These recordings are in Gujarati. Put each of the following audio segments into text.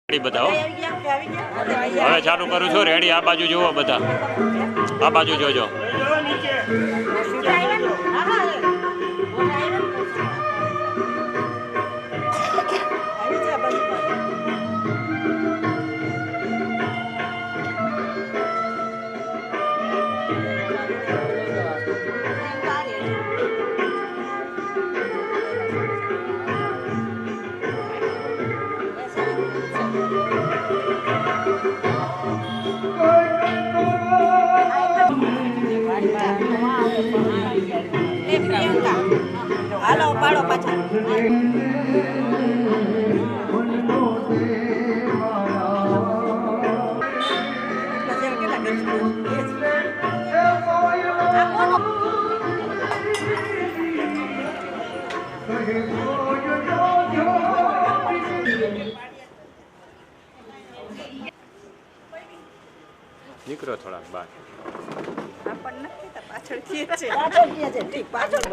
રેડી બધા હવે ચાલુ કરું છું રેડી આ બાજુ જુઓ બધા આ બાજુ જોજો હાલો પાડો પાછા નીકળો થોડાક બહાર પાછળ છે પાછળ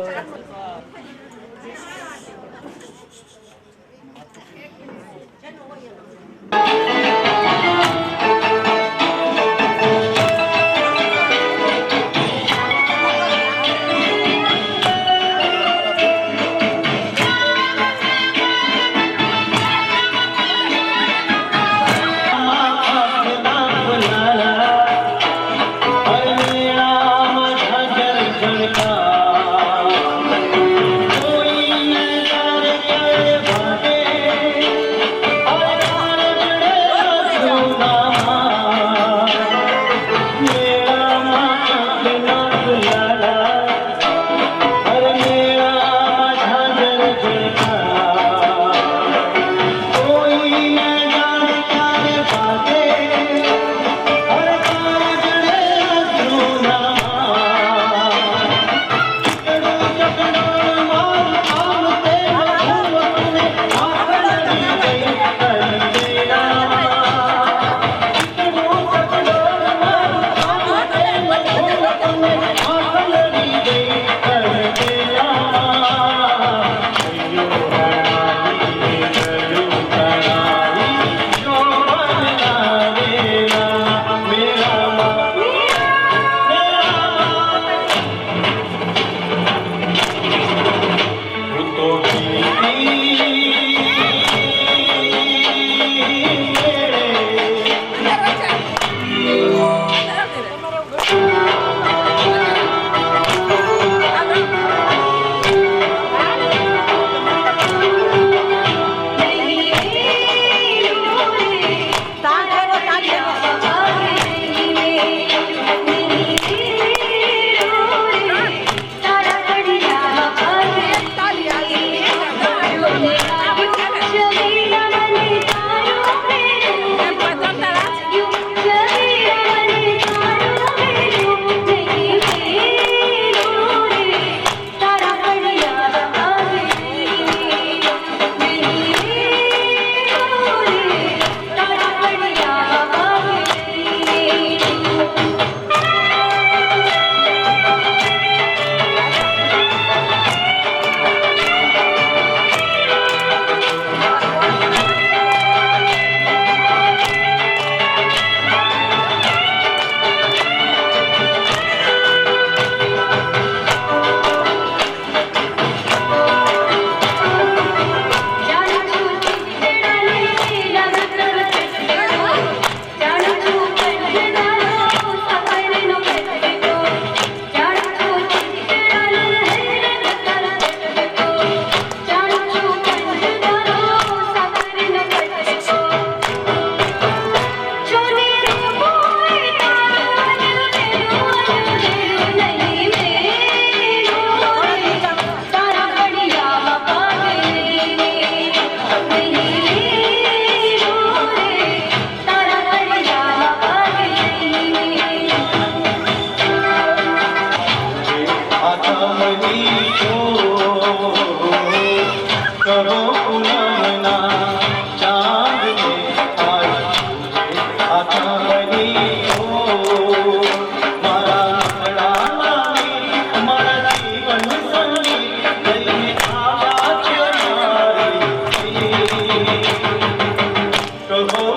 કહો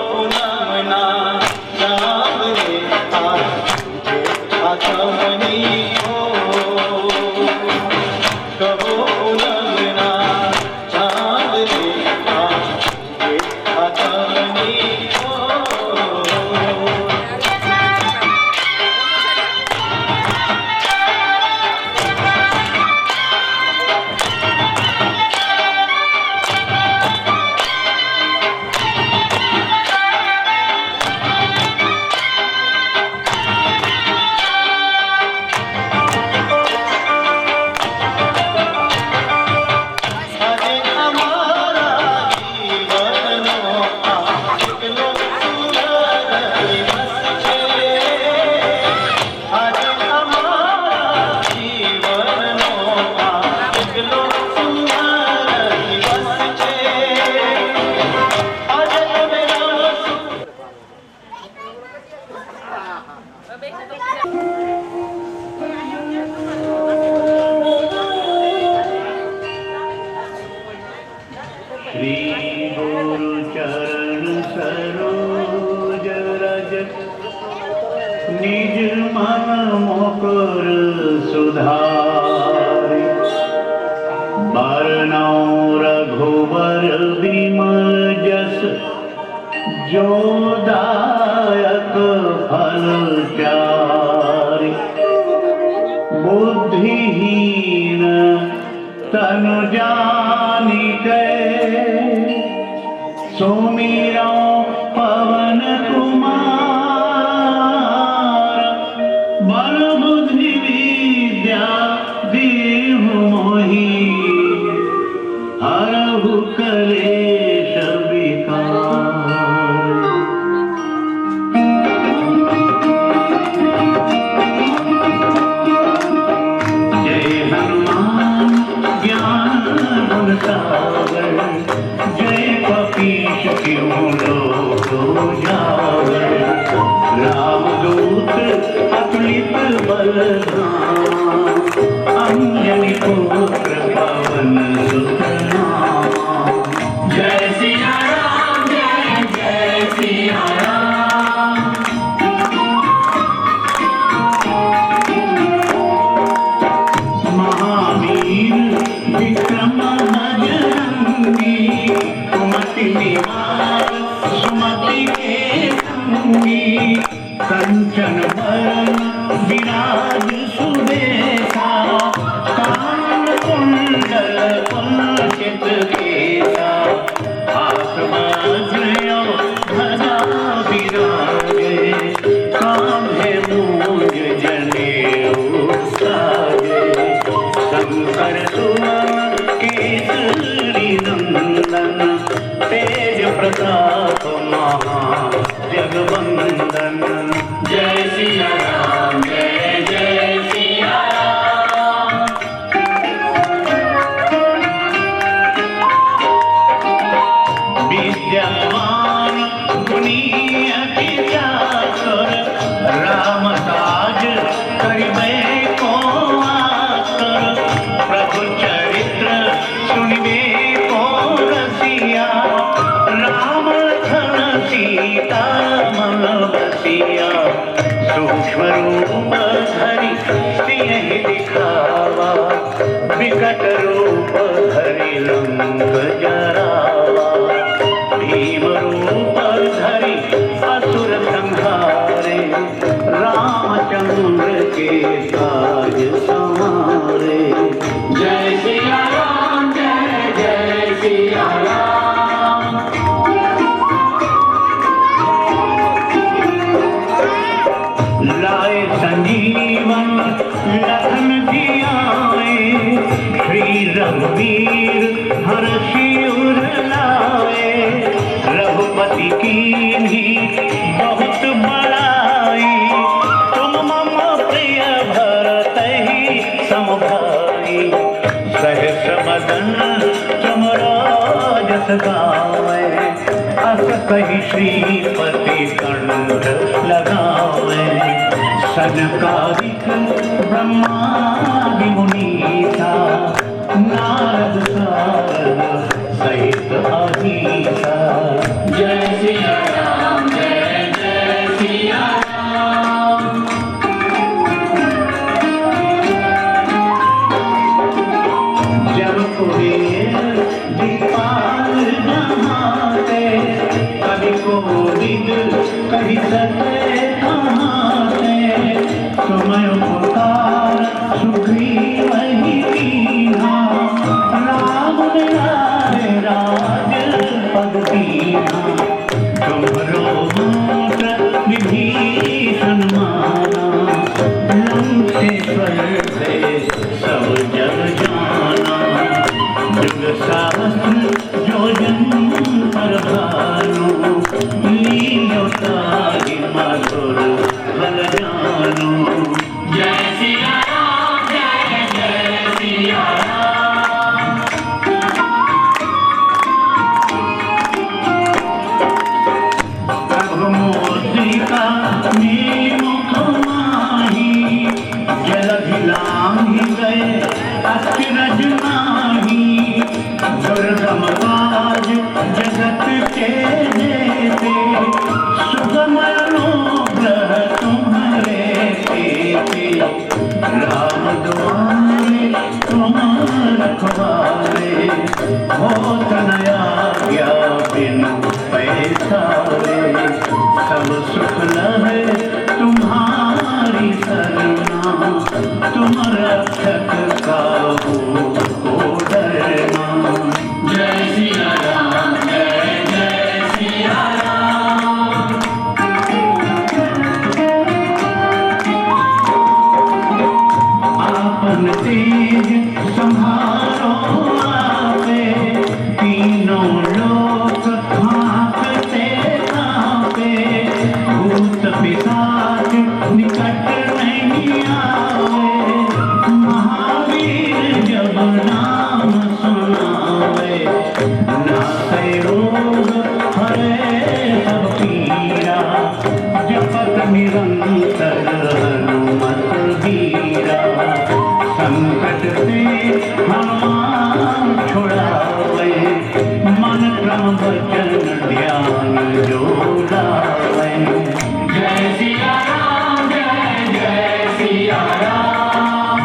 धारी बरनौ रघुबर विमल जस जो दायक फल चारि बुद्धिहीन तनु जानिके सुमिरौ पवन कुमार बल बुद्धि विद्या देहु मोहि हरहु कलेश विकार। जय हनुमान ज्ञान गुण सागर जय कपीश तिहु लोक उजागर रामदूत अतुलित बल धामा अंजनी पुत्र पवन सुत नामा। जय सिया राम जय जय सिया राम। महावीर विक्रम बजरंगी कुमति निवार सुमति के संगी कंचन बरन विराज सुबेसा कान कुंडल कुंचित केसा हाथ वज्रयो ध्वजा विराजे कांधे मूंज जनेऊ साजे शंकर सुवन केसरी नंदन तेज प्रताप महा जगवंदन। जय सिया राम जय जय सिया राम। विद्यावान गुणी अति चातुर राम काज करिबे को आतुर प्रभु चरित्र सुनिबे को रसिया राम लखन सीता मन बसिया सूक्ष्म रूप धरि सियहि दिखावा विकट रूप धरि लंक जरावा भीम रूप धरि असुर संहारे रामचंद्र के काज संहारे। जय सिया राम जय जय सिया राम। लाए संजीवन लखन जियाए श्री रघुवीर हर्षि उर लाए रघुपति कीन्ही बहुत बड़ाई तुम मम प्रिय भरतहि सम भाई सहस बदन तुम राजस गावे अस कहि श्रीपति कंठ लगावे सनकादिक ब्रह्मादि मुनीसा नारद सारद सहित अहिसा। जय सिया राम जय जय सिया राम। जब कुबेर दीपाल नहाते कभी कोविद कभी सत्य कहाते समय पुकार सुग्रीव जगत का वो को डरना। जय सिया राम, जय जय सिया राम। आपन तेज संभारो आपे, तीनों लोक हाँकते कांपे। भूत पिशाच निकट नहीं आवे, महावीर जब नाम सुनावे। नासे रोग हरे सब पीरा, जपत निरंतर हनुमत वीरा। संकट से हनुमान छुड़ावे, मन क्रम वचन ध्यान जो लावे। जय सिया राम, जय जय सिया राम।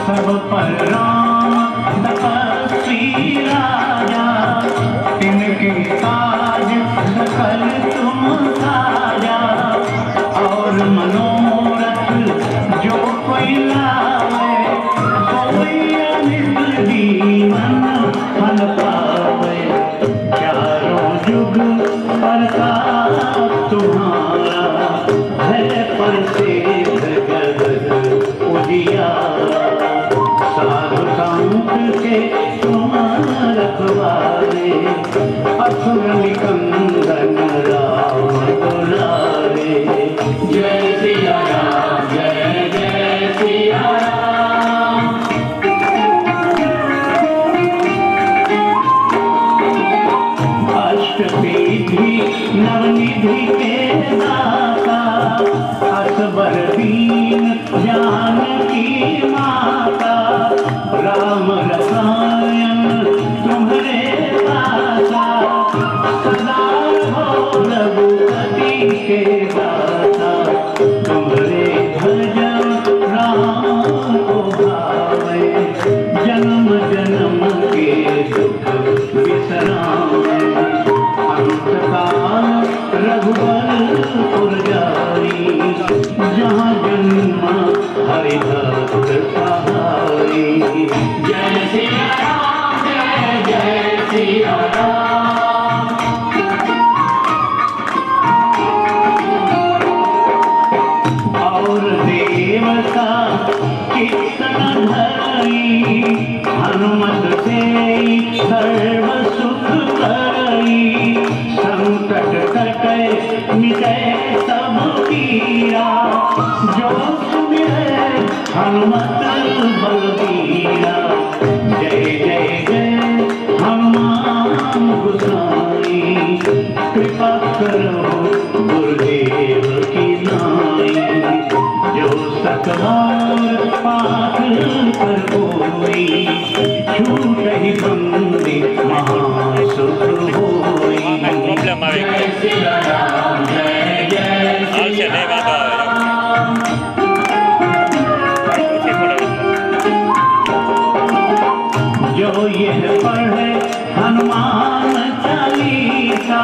सब पर राम तपस्वी राजा, तिनके काज सकल तुम साजा। और मनोरथ जो कोई लावे, कोई अनित जीवन फल पावे। चारों जुग प्रताप तुम्हारा, है प्रसिद्ध जगत उजियारा। साधु संत के तुम रखवारे, असुर निकंदन राम दुलारे। जय सिया राम, जय जय सिया राम। अष्टसिद्धि नवनिधि के दाता, असबर दीन जानकी माता। राम रसायन तुम्हारे दाता, सदा हो रघुपति के दाता। तुम्हारे भजन राम को भावे, जन्म जन्म के दुख विसरावे। अंतकाल रघुबर जाई, जहाँ जन्म हरि भक्त कहाई। जय सिया राम, जय जय सिया राम। और देवता कीर्तन धरई, हनुमत से सर्व सुख करई। संकट कटे मिटे सब पीरा, जो सुमिरै हनुमत बलबीरा। जय जय जय हनुमान गोसाई, कृपा करो गुरुदेव की नाई। जो सकवार पाठ कर कोई, छूट ही बंदी महासुख होई। પ્રોબ્લેમ આવી ગયો. जय सिया राम, जय जय આવશે નહીં વાંધો આવે. પૂછી પડે. जो यह पढ़े हनुमान चालीसा,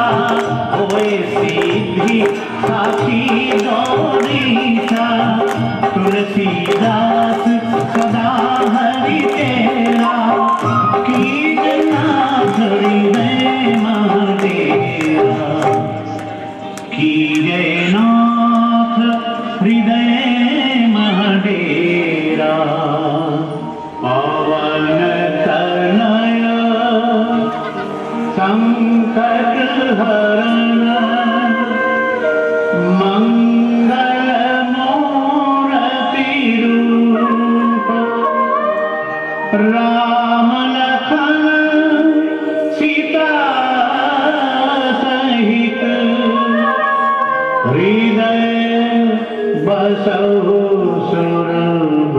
होए सीधी साखी गौरीसा। तुलसीदास सदा हरि तेरा, कीजनाथ हृदय महादेवा। कीजनाथ हृदय महाडेरा। पवन तनय संकट हरण, मंगल मूर्ति रूप। राम लखन सीता सहित, हृदय बसौ सुरभूप।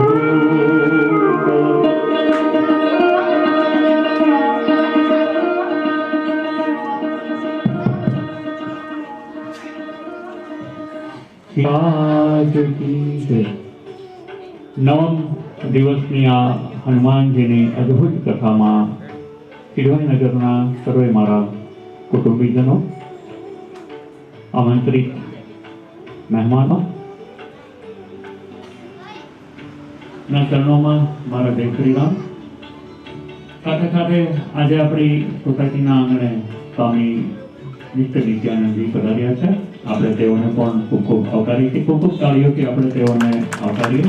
आज की છે નવમ દિવસની આ હનુમાનજીની અદ્ભુત કથામાં કિડવાઈનગરના સર્વે મારા કુટુંબીજનો આમંત્રિત મહેમાનો ના ચરણોમાં મારા જય શ્રી રામ. સાથે સાથે આજે આપણી સોસાયટીના આંગણે સ્વામી નિત્ય નિત્યાનંદજી પધાર્યા છે. આપણે તેઓને પણ ખૂબ ખૂબ આવકારીએ છીએ. ખૂબ ખૂબ તાળીઓથી આપણે તેઓને આવકારીએ.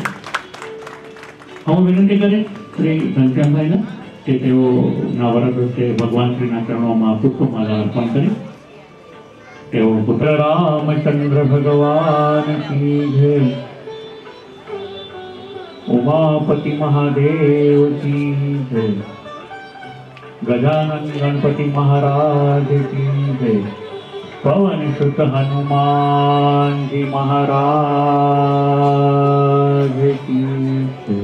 હું વિનંતી કરીશ શ્રી ઘનશ્યામભાઈને કે તેઓના વરદ ભગવાન શ્રીના ચરણોમાં પુષ્પમાલા અર્પણ કરી તેઓ પુત્ર રામચંદ્ર ભગવાન કી જય, ઉમાપતિ મહાદેવ કી જય, ગજાનન ગણપતિ મહારાજ કી જય, પવન સુત હનુમાનજી મહારાજ કી જય.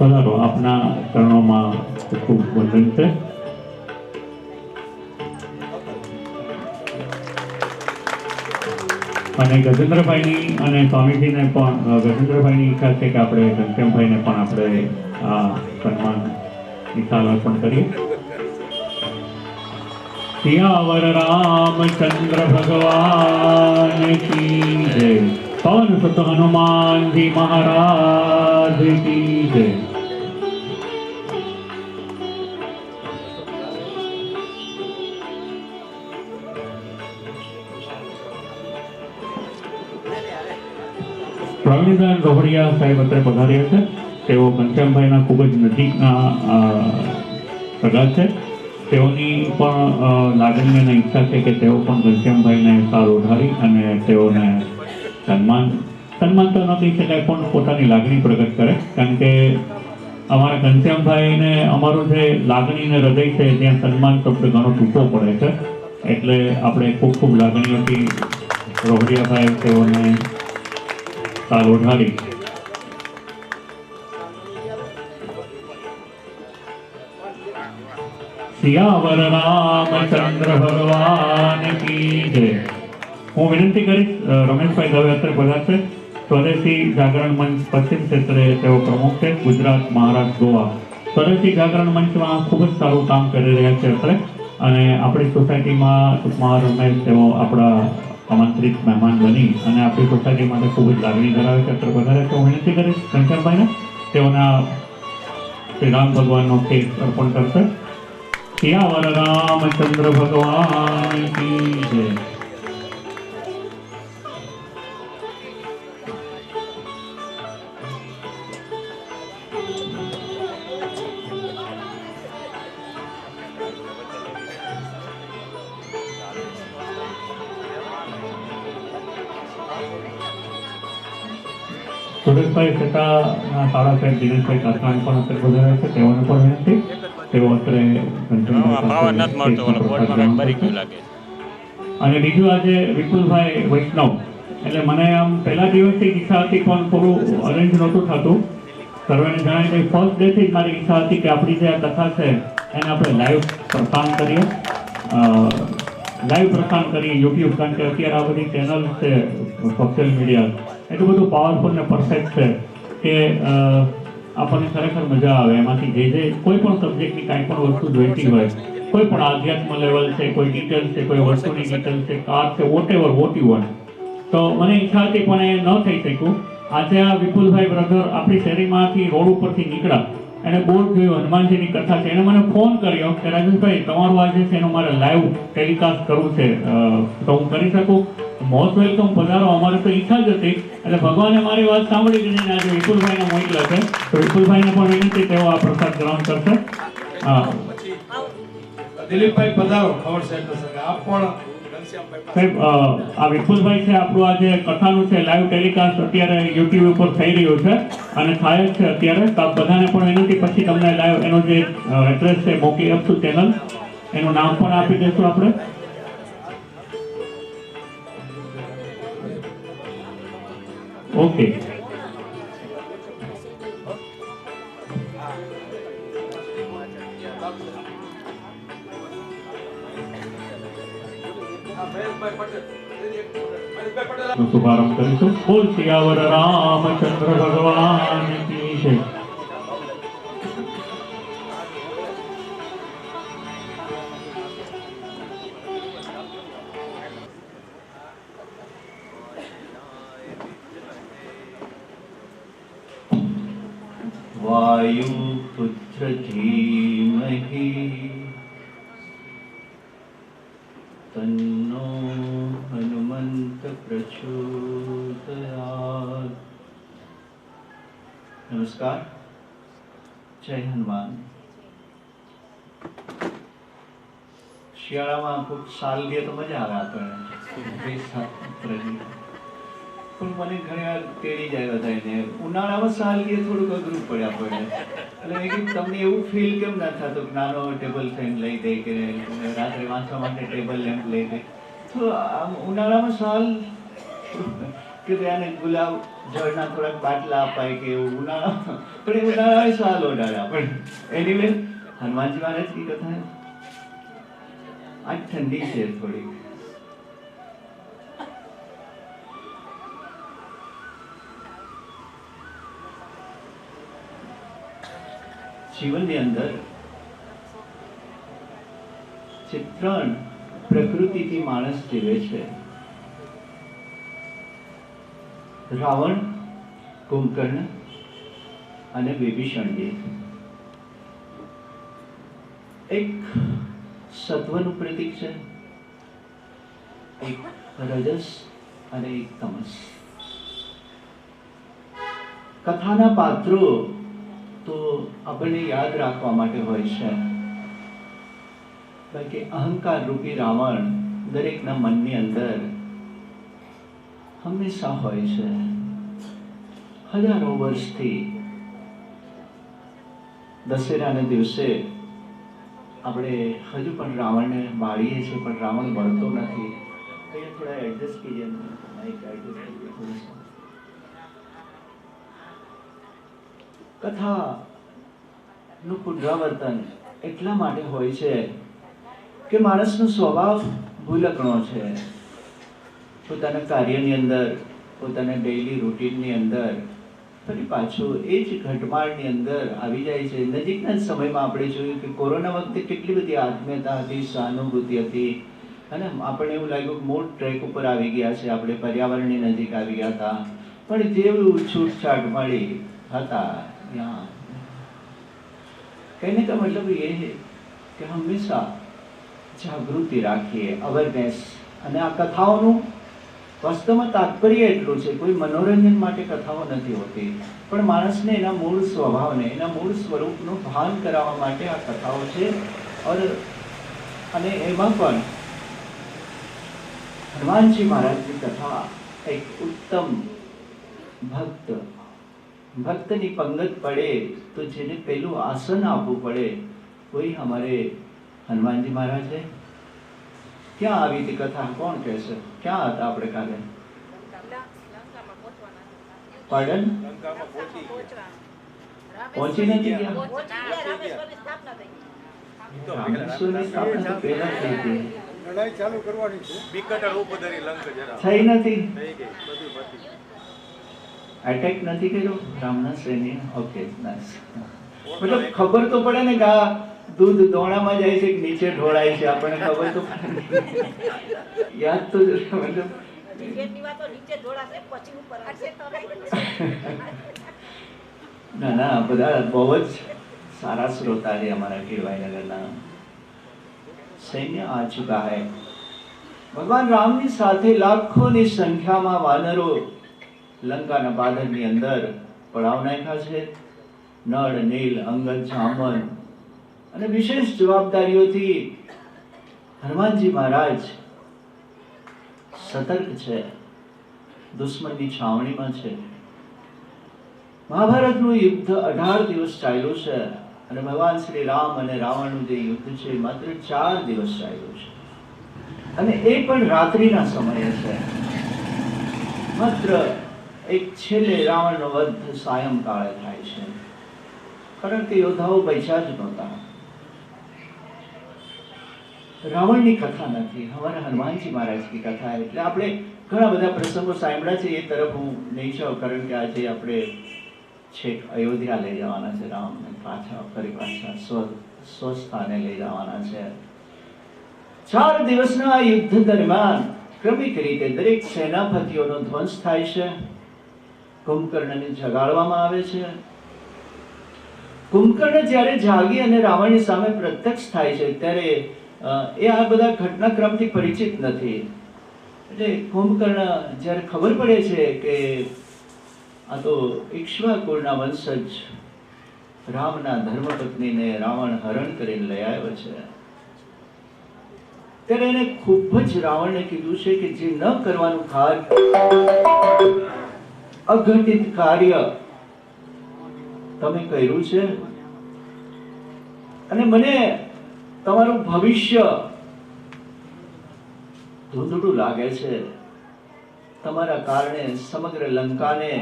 પધારો, આપના ચરણોમાં ખૂબ ખૂબ વંદન છે. અને ગજેન્દ્રભાઈની અને સ્વામીજીને પણ ગજેન્દ્રભાઈની ઈચ્છા છે કે આપણે ઘનશ્યામભાઈને પણ આપણે આ સન્માન નિશાલ અર્પણ કરીએ. સિયાવર રામચંદ્ર ભગવાન કી જય, પવન સુત હનુમાનજી મહારાજ કી જય. પ્રવીણબેન રોહડિયા સાહેબ અત્યારે પધાર્યા છે. તેઓ ઘનશ્યામભાઈના ખૂબ જ નજીકના સગા છે. તેઓની પણ લાગણી અને ઈચ્છા છે કે તેઓ પણ ઘનશ્યામભાઈને સાર ઉઠારી અને તેઓને સન્માન તો ન કહી શકાય પણ પોતાની લાગણી પ્રગટ કરે. કારણ કે અમારા ઘનશ્યામભાઈને અમારું જે લાગણી ને હૃદય છે ત્યાં સન્માન શબ્દ ઘણો ટૂંકો પડે છે. એટલે આપણે ખૂબ ખૂબ લાગણીઓથી રોહડિયાભાઈ તેઓને સાર ઉઠારી સિયાવર રામચંદ્ર ભગવાન કી જય. હું વિનંતી કરીશ રમેશભાઈ દવે અત્યારે પધારશે. સ્વદેશી જાગરણ મંચ પશ્ચિમ ક્ષેત્રે તેઓ પ્રમુખ છે. ગુજરાત, મહારાષ્ટ્ર, ગોવા સ્વદેશી જાગરણ મંચમાં ખૂબ જ સારું કામ કરી રહ્યા છે અત્યારે. અને આપણી સોસાયટીમાં ટૂંકમાં રમેશ તેઓ આપણા આમંત્રિત મહેમાન બની અને આપણી સોસાયટી માટે ખૂબ જ લાગણી ધરાવે છે. અત્યારે પધારે છે. હું વિનંતી કરીશ ઘનશ્યામભાઈને તેઓના શ્રી રામ ભગવાનનો કેક અર્પણ કરશે. સિયાવર રામચંદ્ર ભગવાન કી જય. સુરેશભાઈ સેતાના સાડા સાહેબ દિનેશભાઈ કાસરાણી પણ અત્યારે પધાર્યા છે. તેઓને પણ વિનંતી. તેઓ અત્યારે અને બીજું આજે વિપુલભાઈ વૈષ્ણવ. એટલે મને આમ પહેલા દિવસથી ઈચ્છા હતી પણ થોડું અરેન્જ નહોતું થતું. સર્વેને જણાવી દઈ ફર્સ્ટ ડેથી જ મારી ઈચ્છા હતી કે આપણી જે આ કથા છે એને આપણે લાઈવ પ્રસારણ કરીએ. યુટ્યુબ. કારણ કે અત્યારે આ બધી ચેનલ છે સોશિયલ મીડિયા એટલું બધું પાવરફુલ ને પરફેક્ટ છે કે આપણને ખરેખર મજા આવે એમાંથી જે કોઈ પણ સબ્જેક્ટની કાંઈ પણ વસ્તુ જોઈતી હોય, કોઈ પણ આધ્યાત્મ લેવલ છે, કોઈ ડિટેલ છે, કોઈ વસ્તુની ડિટેલ છે, કાર છે, વોટ યુ વોન્ટ. તો મને ઈચ્છા હતી પણ એ ન થઈ શક્યું. આજે આ વિપુલભાઈ બ્રધર આપણી શેરીમાંથી રોડ ઉપરથી નીકળ્યા, એને બોર્ડ જોયું હનુમાનજીની કથા છે. એને મને ફોન કર્યો કે રાજેશભાઈ તમારું આજે છે એનું મારે લાઈવ ટેલિકાસ્ટ કરવું છે, તો હું કરી શકું? મોસ્ટ વેલકમ, પધારો. અમારે તો ઈચ્છા જ હતી. એટલે ભગવાને મારી વાત સાંભળી દીધી. આજે વિપુલભાઈને મોકલ્યા છે તો વિપુલભાઈને પણ વિનંતી તેઓ આ પ્રસાદ ગ્રહણ કરશે. દિલીપભાઈ પધારો. ખબર સાહેબ આપ પણ સાહેબ આ વિપુલભાઈ છે આપણું આ જે કથાનું છે લાઈવ ટેલિકાસ્ટ અત્યારે યુટ્યુબ ઉપર થઈ રહ્યું છે અને થાય જ છે અત્યારે. તો આપ બધાને પણ વિનંતી, પછી તમને લાઈવ એનો જે એડ્રેસ છે મોકલી આપશું, ચેનલ એનું નામ પણ આપી દઈશું આપણે. ઓકે. નો શુભારંભ કરીશું. બોલ સિયાવર રામચંદ્ર ભગવાન કી જય. वायुपुत्र धीमहि तन्नो हनुमंत प्रचोदयात्. नमस्कार, जय हनुमान. શિયાળામાં ખૂબ સાલ દે તો મજા આવે આપણને, પણ મને ઘણી વાર તેડી જાય બધાને. ઉનાળામાં સાલ દે થોડુંક અઘરું પડે આપણને. એટલે મેં કીધું તમને એવું ફીલ કેમ ના થતું કે નાનો ટેબલ ફેન લઈ દે કે રાત્રે વાંચવા માટે ટેબલ લેમ્પ લઈ દે? તો આમ ઉનાળામાં સાલ કે આને ગુલાબ જળના થોડાક બાટલા અપાય કે એવું ઉનાળામાં, પણ એ ઉનાળામાં સાલ ઓડાડે આપણને. એનીવે હનુમાનજી મહારાજની કથા આજ ઠંડી છે થોડી. જીવનની અંદર જે ત્રણ પ્રકૃતિથી માણસ જીવે છે, રાવણ, કુંભકર્ણ અને વિભીષણજી. એક સત્વનું પ્રતીક છે, એક રજસ અને એક તમસ. કથાના પાત્રો તો આપણને યાદ રાખવા માટે હોય છે, બાકી અહંકાર રૂપી રાવણ દરેકના મનની અંદર હંમેશા હોય છે. હજારો વર્ષથી દશેરાના દિવસે આપણે હજુ પણ રાવણને બાળીએ છીએ, પણ રાવણ બળતો નથી. થોડા એડજસ્ટ કીજીએ, માઇક એડજસ્ટ કીજીએ થોડું. કથાનું પુનરાવર્તન એટલા માટે હોય છે કે માણસનો સ્વભાવ ભૂલકણો છે. પોતાના કાર્યની અંદર, પોતાના ડેઇલી રૂટીનની અંદર ફરી પાછું એ જ ઘટમાળની અંદર આવી જાય છે. નજીકના જ સમયમાં આપણે જોયું કે કોરોના વખતે કેટલી બધી આત્મીયતા હતી, સહાનુભૂતિ હતી, અને આપણને એવું લાગ્યું કે મૂળ ટ્રેક ઉપર આવી ગયા છે, આપણે પર્યાવરણની નજીક આવી ગયા હતા. પણ જેવું છૂટછાટ મળી હતા, कहने का मतलब ये है कि हमेशा जागृति રાખીએ, અવેરનેસ. અને આ કથાઓનું વાસ્તવમાં તાત્પર્ય એટલું છે, કોઈ મનોરંજન માટે કથાઓ નથી હોતી, પણ માણસને એના મૂળ સ્વભાવને, એના મૂળ સ્વરૂપનું ભાન કરાવવા માટે આ કથાઓ છે. અને એમાં પણ હનુમાનજી મહારાજની કથા એક ઉત્તમ ભક્તની पंगत पड़े तो जिन्हें पहलू आसन आपू पड़े वही हमारे हनुमान जी महाराज है. क्या આવી હતી કથા? કોણ કહેશે? ક્યાં હતા આપણે કાલે? પાર્ડન? પહોંચી નથી ગયા? રામેશ્વરની સ્થાપના પહેલા થઈ હતી. લડાઈ ચાલુ કરવાની છે. વિકટ ઉપદરી લંક જરા થઈ નથી. થઈ ગઈ, બધું પતી. અટેક નથી કર્યો રામના સૈન્ય? Okay, nice. મતલબ ખબર તો પડે ને કે આ દૂધ દોણામાં જાય છે કે નીચે ઢોળાય છે, આપણને ખબર તો પડે. યાદ તો મતલબ ના ના, બધા બહુ જ સારા શ્રોતા છે અમારા કીરવાઈનગરના. સૈન્ય આ ચુકા હૈ. ભગવાન રામની સાથે લાખોની સંખ્યામાં વાનરો લંકાના બાદરની અંદર પડાવ નાખ્યા છે. નળ, નીલ, અંગદ, જામન અને વિશેષ જવાબદારીઓથી હનુમાનજી મહારાજ સતર્ક છે, દુશ્મનની છાવણીમાં છે. મહાભારતનું યુદ્ધ 18 દિવસ ચાલ્યું છે અને ભગવાન શ્રી રામ અને રાવણનું જે યુદ્ધ છે માત્ર 4 દિવસ ચાલ્યું છે, અને એ પણ રાત્રિના સમયે છે. માત્ર એક છેલ્લે રાવણનો વધ સાયંકાળે થાય છે, કારણ કે યોદ્ધાઓ પૈસા જ નહોતા. રાવણની કથા નથી, અમારા હનુમાનજી મહારાજની કથા. એટલે આપણે ઘણા બધા પ્રસંગો સાંભળ્યા છે, એ તરફ હું નહીં જાઉં, કારણ કે આજે આપણે છેક અયોધ્યા લઈ જવાના છે રામને, ફરી પાછા સ્વસ્થાને લઈ જવાના છે. 4 દિવસના આ યુદ્ધ દરમિયાન ક્રમિક રીતે દરેક સેનાપતિઓનો ધ્વંસ થાય છે. કુંભકર્ણને જગાડવામાં આવે છે. કુંભકર્ણ જ્યારે જાગી અને રાવણની સામે પ્રત્યક્ષ થાય છે ત્યારે એ આ બધા ઘટનાક્રમથી પરિચિત નથી. એટલે કુંભકર્ણ જ્યારે ખબર પડે છે કે આ તો ઇક્ષ્વાકુળના વંશજ રામના ધર્મપત્નીને રાવણ હરણ કરીને લઈ આવ્યો છે, ત્યારે એને ખૂબ જ રાવણને કીધું છે કે જે ન કરવાનું અઘટિત કાર્ય તમે કર્યું છે, અને મને તમારું ભવિષ્ય ધૂંધળું લાગે છે. તમારા કારણે સમગ્ર લંકાને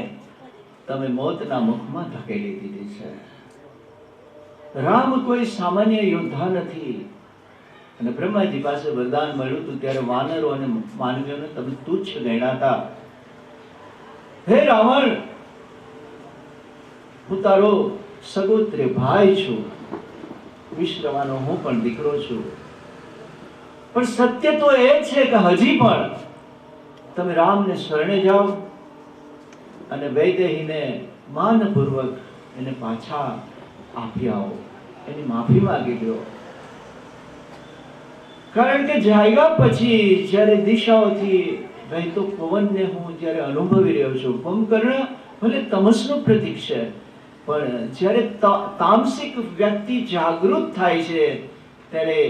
તમે મોતના મુખમાં ધકેલી દીધી છે. રામ કોઈ સામાન્ય યોદ્ધા નથી. અને બ્રહ્માજી પાસે વરદાન મળ્યું હતું ત્યારે વાનરો અને માનવીઓને તમે તુચ્છ ગણાતા. હે રાવણ, હું તારો સગોત્ર ભાઈ છું, વિશ્રવાનો હું પણ દીકરો છું, પણ સત્ય તો એ છે કે હજી પણ તમે રામને શરણે જાઓ અને વૈદેહીને માનપૂર્વક એને પાછા આપી આવો, એની માફી માંગી લો. કારણ કે જાગ્યા પછી જ્યારે દિશાઓથી વહેતો પવનને હું જ્યારે અનુભવી રહ્યો છું, કુંભકર્ણ ભલે તમસનું પ્રતીક છે, પણ જ્યારે તામસિક વ્યક્તિ જાગૃત થાય છે ત્યારે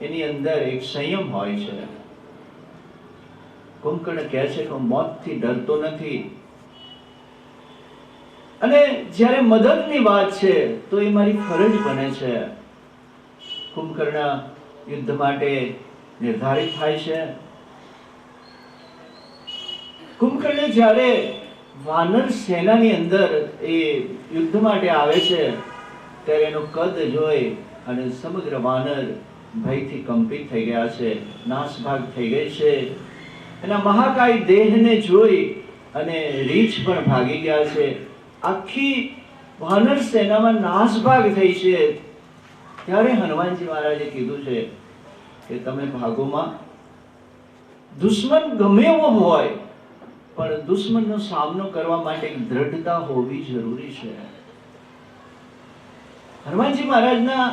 એની અંદર એક સંયમ હોય છે. કુંભકર્ણ કહે છે કે હું મોતથી ડરતો નથી. અને જ્યારે મદદની વાત છે તો એ મારી ફરજ બને છે. કુંભકર્ણ યુદ્ધ માટે નિર્ધારિત થાય છે. કુંભકર્ણ જ્યારે વાનર સેનાની અંદર એ યુદ્ધ માટે આવે છે ત્યારે એનું કદ જોઈ અને સમગ્ર વાનર ભયથી કંપિત થઈ ગયા છે, નાસભાગ થઈ ગઈ છે. એના મહાકાય દેહને જોઈ અને રીંછ પણ ભાગી ગયા છે. આખી વાનર સેનામાં નાસભાગ થઈ છે. ત્યારે હનુમાનજી મહારાજે કીધું છે કે તમે ભાગોમાં. દુશ્મન ગમે એવો હોય પણ દુશ્મનનો સામનો કરવા માટે દ્રઢતા હોવી જરૂરી છે. હનુમાનજી મહારાજના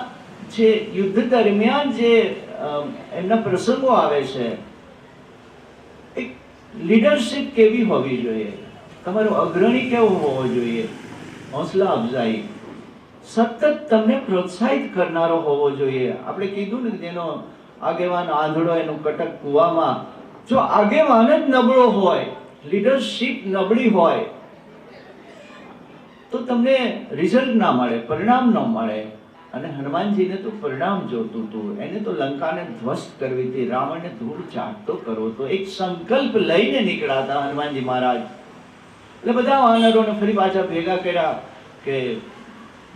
જે યુદ્ધ દરમિયાન જે એમના પ્રસંગો આવે છે, એક લીડરશિપ કેવી હોવી જોઈએ, તમારો અગ્રણી કેવો હોવો જોઈએ, હોંસલા અફઝાઈ, સતત તમને પ્રોત્સાહિત કરનારો હોવો જોઈએ. આપણે કીધું ને જેનો આગેવાન આંધળો એનું કટક કુવામાં. જો આગેવાન જ નબળો હોય, લીડરશિપ નબળી હોય તો તમને રિઝલ્ટ ના મળે, પરિણામ ન મળે. અને હનુમાનજીને તો પરિણામ જોતું હતું. એને તો લંકાને ધ્વસ્ત કરવી હતી, રાવણને ધૂળ ચાટતો કરવો હતો. એક સંકલ્પ લઈને નીકળ્યા હતા હનુમાનજી મહારાજ. એટલે બધા વાનરોને ફરી પાછા ભેગા કર્યા કે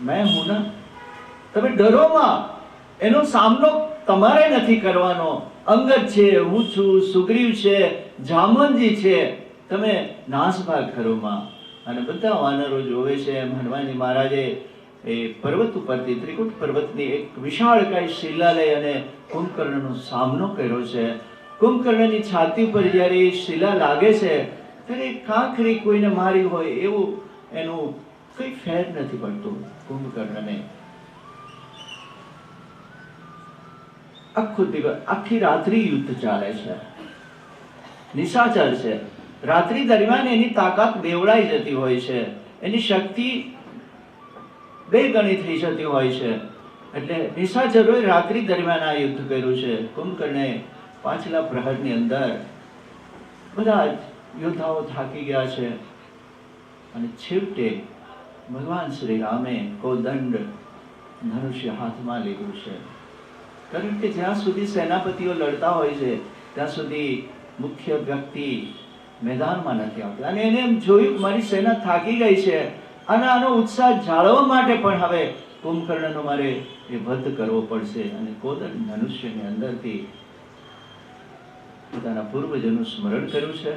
મેં હું ના, તમે ડરોમાં, એનો સામનો તમારે નથી કરવાનો. અંગદ છે, હું છું, સુગ્રીવ છે, જામવંતજી છે, તમે નાસભાગ કરોમાં. અને બધા વાનરો જોવે છે એમ હનુમાનજી મહારાજે એ પર્વત ઉપરથી ત્રિકૂટ પર્વતની એક વિશાળકાય શિલા લઈ અને કુંભકર્ણનો સામનો કર્યો છે. કુંભકર્ણની છાતી પર જ્યારે એ શિલા લાગે છે ત્યારે કાંકરી કોઈને મારી હોય એવું એનું કઈ ફેર નથી પડતું. કુંભકર્ણને આખો દિવસ, આખી રાત્રિ યુદ્ધ ચાલે છે. નિશાચર છે. રાત્રિ દરમિયાન એની તાકાત બેવડાઈ જતી હોય છે, એની શક્તિ બે ગણી થઈ જતી હોય છે. એટલે નિશાચરોએ રાત્રિ દરમિયાન આ યુદ્ધ કર્યું છે. કુંભકર્ણે પાછલા પ્રહરની અંદર બધા યોદ્ધાઓ થાકી ગયા છે અને છેવટે ભગવાન શ્રી રામે કોદંડ ધનુષ્ય હાથમાં લીધું છે. કારણ કે જ્યાં સુધી સેનાપતિઓ લડતા હોય છે ત્યાં સુધી મુખ્ય વ્યક્તિ મેદાનમાં નથી આવતા. અને એને એમ જોયું મારી સેના થાકી ગઈ છે અને આનો ઉત્સાહ જાળવવા માટે પણ હવે કુંભકર્ણનો મારે એ વધ કરવો પડશે. અને કોદંડ ધનુષ્યની અંદરથી પોતાના પૂર્વજોનું સ્મરણ કર્યું છે,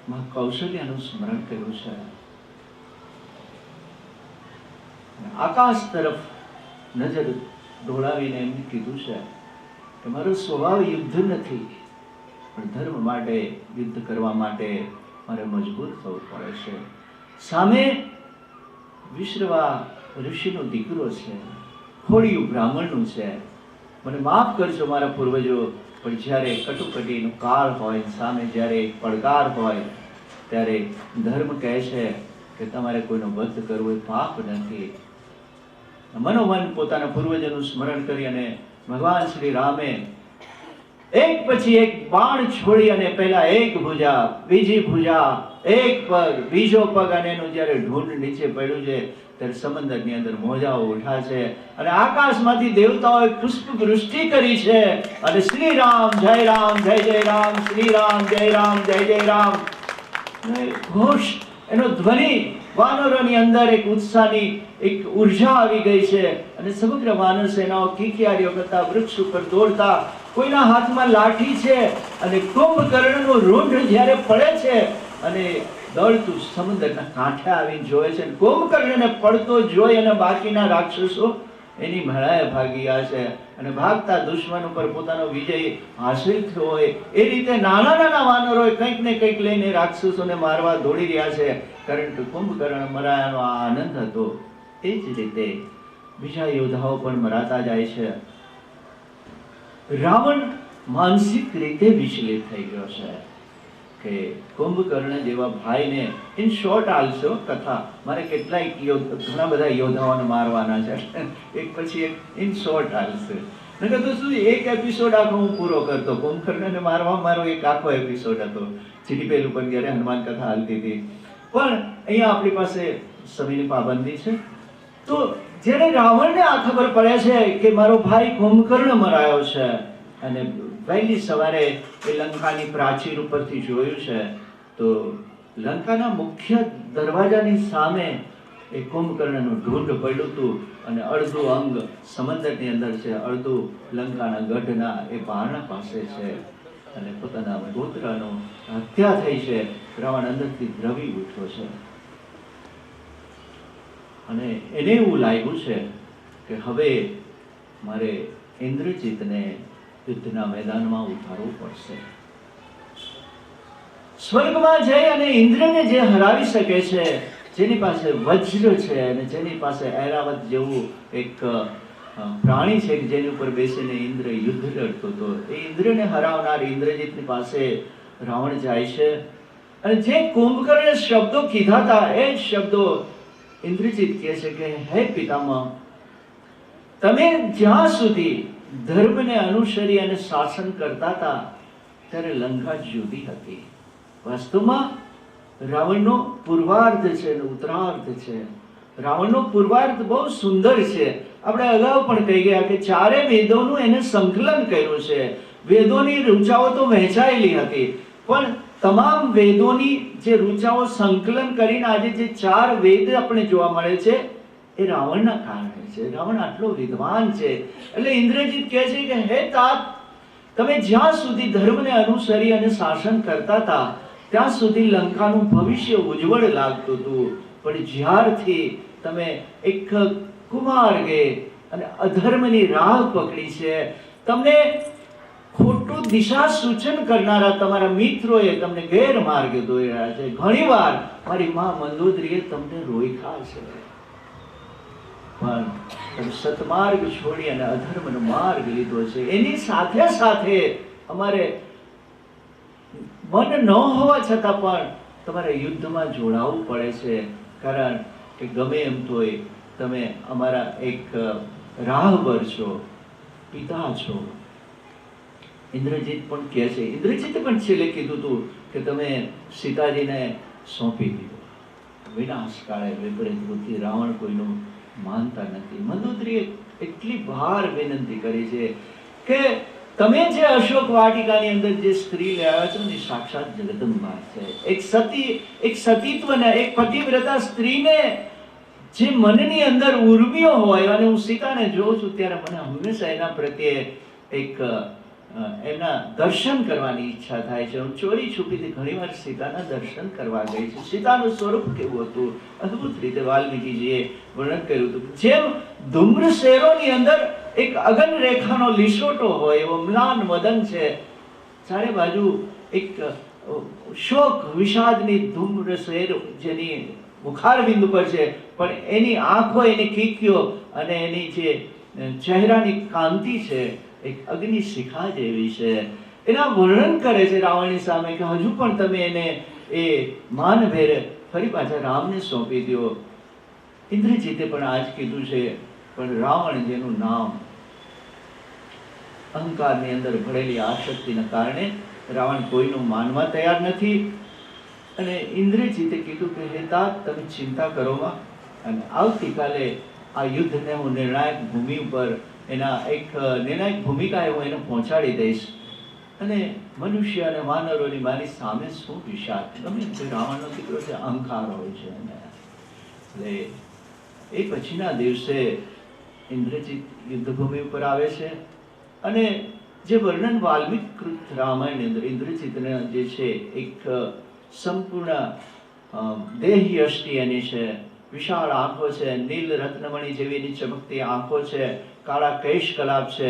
માં કૌશલ્યાનું સ્મરણ કર્યું છે. આકાશ તરફ નજર દોડાવીને એમને કીધું છે કે મારો સ્વભાવ યુદ્ધ નથી, પણ ધર્મ માટે યુદ્ધ કરવા માટે મારે મજબૂર થવું પડે છે. સામે વિશ્રવા ઋષિનો દીકરો છે, ખોડિયું બ્રાહ્મણનું છે. મને માફ કરજો મારા પૂર્વજો, પણ જ્યારે કટોકટીનો કાળ હોય, સામે જ્યારે પડકાર હોય, ત્યારે ધર્મ કહે છે કે તમારે કોઈનો વધ કરવો એ પાપ નથી. મનોમન પોતાના પૂર્વજોનું સ્મરણ કરી અને ભગવાન શ્રી રામે એક પછી એક બાણ છોડી અને પહેલા એક ભુજા, બીજી ભુજા, એક પગ, બીજો પગ, અને એનું જ્યારે ઢૂંઢ નીચે પડ્યું છે ત્યારે સમંદરની અંદર મોજાઓ ઉઠા છે અને આકાશમાંથી દેવતાઓએ પુષ્પ વૃષ્ટિ કરી છે. અને શ્રી રામ જય રામ જય જય રામ, શ્રી રામ જય રામ જય જય રામ, ઘોષ, એનો ધ્વનિ, વાનરોની અંદર એક ઉત્સાહની એક ઉર્જા આવી ગઈ છે. અને સમગ્ર વાનર સેનાઓ કિકિયારીઓ કરતા વૃક્ષ ઉપર દોડતા, કોઈના હાથમાં લાઠી છે અને કુંભકર્ણનું રૂંઢ જ્યારે પડે છે અને દોડતું સમુદ્રના કાંઠે આવીને જોવે છે. કુંભકર્ણને પડતો જોઈ અને બાકીના રાક્ષસો એની મેળાએ ભાગી ગયા છે અને ભાગતા દુશ્મન ઉપર પોતાનો વિજય હાસિલ થયો હોય એ રીતે નાના નાના વાનરોએ કંઈક ને કંઈક લઈને રાક્ષસોને મારવા દોડી રહ્યા છે, કારણ કે કુંભકર્ણ મરાયાનો આ આનંદ હતો. એ જ રીતે બીજા યોદ્ધાઓ પણ મરાતા જાય છે. રાવણ માનસિક રીતે વિચલિત થઈ ગયો છે કે કુંભકર્ણ જેવા ભાઈને, ઇન શોર્ટ આલ્સો કથા, મારે કેટલાય ઘણા બધા યોદ્ધાઓને મારવાના છે, એક પછી એક ઇન શોર્ટ આલ્સે. નકર તો શું એક એપિસોડ આખો હું પૂરો કરતો. કુંભકર્ણને મારવા મારો એક આખો એપિસોડ હતો, ચીટીપેલ ઉપર જ્યારે હનુમાન કથા હાલતી હતી. પણ અહીંયા આપણી પાસે સમયની પાબંદી છે, તો જ્યારે રાવણને આ ખબર પડે છે કે મારો ભાઈ કુંભકર્ણ મરાયો છે અને વહેલી સવારે એ લંકાની પ્રાચીર ઉપરથી જોયું છે, તો લંકાના મુખ્ય દરવાજાની સામે એ કુંભકર્ણનું ઢૂંઢ પડ્યું હતું અને અડધું અંગ સમંદરની અંદર છે, અડધું લંકાના ગઢના એ બારણા પાસે છે અને પોતાના પુત્રનો હત્યા થઈ છે. રાવણ અંદરથી દ્રવી ઉઠ્યો છે અને એને એવું લાગ્યું છે કે હવે મારે ઇન્દ્રજીતને યુદ્ધના મેદાનમાં ઉતારવું પડશે. સ્વર્ગમાં જઈ અને ઇન્દ્રને જે હરાવી શકે છે, જેની પાસે વજ્ર છે અને જેની પાસે ઐરાવત જેવું એક પ્રાણી છે જેની ઉપર બેસીને ઇન્દ્ર યુદ્ધ લડતો હતો, એ ઇન્દ્રને હરાવનાર ઇન્દ્રજીતની પાસે રાવણ જાય છે. અને જે કુંભકર્ણે શબ્દો કીધા હતા એ જ શબ્દો ઇન્દ્રજીત કહે છે કે હે પિતામહ, તમે જ્યાં સુધી ધર્મને અનુસરી અને શાસન કરતા હતા ત્યારે લંકા જુદી હતી. વાસ્તવમાં રાવણનો પૂર્વાર્ધ છે અને ઉત્તરાર્ધ છે. રાવણનો પૂર્વાર્ધ બહુ સુંદર છે. આપણે અગાઉ પણ કહી ગયા કે ચારે વેદોનું એને સંકલન કર્યું છે. વેદોની ઋચાઓ તો વહેંચાયેલી હતી, પણ તમામ વેદોની જે ઋચાઓ સંકલન કરીને આજે જે ચાર વેદ આપણે જોવા મળે છે એ રાવણના કારણે છે. રાવણ આટલો વિદ્વાન છે. એટલે ઇન્દ્રજીત કહે છે કે હે તાત, તમે જ્યાં સુધી ધર્મને અનુસરી અને શાસન કરતા હતા ત્યાં સુધી લંકાનું ભવિષ્ય ઉજ્જવળ લાગતું હતું, પણ જ્યારથી તમે એક કુમાર્ગે અને અધર્મની રાહ પકડી છે, તમને ખોટું દિશા સૂચન કરનારા તમારા મિત્રોએ તમને ગેરમાર્ગે દોર્યા છે. ઘણીવાર મારી માં મંદોદરીએ તમને રોક્યા છે, પણ તમે સતમાર્ગ છોડી અને અધર્મનો માર્ગ લીધો છે. એની સાથે સાથે અમારે મન ન હોવા છતાં પણ તમારે યુદ્ધમાં જોડાવવું પડે છે, કારણ કે ગમે એમ તોય તમે અમારા એક રાહબર છો, પિતા છો. ઇન્દ્રજીત પણ કહે છે, ઇન્દ્રજીતે પણ છેલ્લે કીધું હતું કે તમે સીતાજીને સોંપી દીધો. વિનાશ કાળે વિપરીત બુદ્ધિ, રાવણ કોઈનું માનતા નથી. મંદોદરીએ એટલી ભાર વિનંતી કરી છે કે તમે જે અશોક વાટિકાની અંદર જે સ્ત્રી લાવ્યા છો ને સાક્ષાત જગદંબા છે. એક સતીત્વને, એક પતિવ્રતા સ્ત્રીને જે મનની અંદર ઉર્મિઓ હોય, અને હું સીતાને જોઉં છું ત્યારે મને હંમેશા એના પ્રત્યે એક એમના દર્શન કરવાની ઈચ્છા થાય છે. હું ચોરી છુપીથી ઘણીવાર સીતાના દર્શન કરવા ગઈ છું. સીતાનું સ્વરૂપ કેવું હતું, અદ્ભુત રીતે વાલ્મીકીજીએ વર્ણન કર્યું હતું. જેમ ધૂમ્ર શેરોની અંદર એક અગન રેખાનો લીસોટો હોય એવો મ્લાન વદન છે, ચારે બાજુ એક શોક વિષાદની ધૂમ્ર શેર જેની મુખારબિંદ ઉપર છે, પણ એની આંખો, એની કીકીઓ અને એની જે ચહેરાની કાંતિ છે એક અગ્નિ શિખા જેવી છે. એના વર્ણન કરે છે રાવણની સામે કે હજુ પણ તમે એને એ માનભેર ફરી પાછા રામને સોંપી દો. ઇન્દ્રજીતે પણ આજ કીધું છે, પણ રાવણ જેનું નામ અહંકારની અંદર ભરેલી આસક્તિના કારણે રાવણ કોઈનું માનવા તૈયાર નથી. અને ઇન્દ્રજીતે કીધું કે હે तात, તમે ચિંતા કરોમાં, અને આવતીકાલે આ યુદ્ધને હું નિર્ણાયક ભૂમિ ઉપર એના એક નિર્ણાયક ભૂમિકાએ હું એને પહોંચાડી દઈશ. અને મનુષ્ય અને વાનરોની મારી સામે શું વિષાદ, ગમે તે રાવણનો દીકરો છે, અહંકાર હોય છે. એટલે એ પછીના દિવસે ઇન્દ્રજીત યુદ્ધભૂમિ ઉપર આવે છે, અને જે વર્ણન વાલ્મીક કૃત રામાયણની અંદર ઇન્દ્રજીતને જે છે એક સંપૂર્ણ દેહી અષ્ટિ એની છે, વિશાળ આંખો છે, નીલ રત્નમણી જેવી એની ચમકતી આંખો છે, કાળા કેશ કલાપ છે.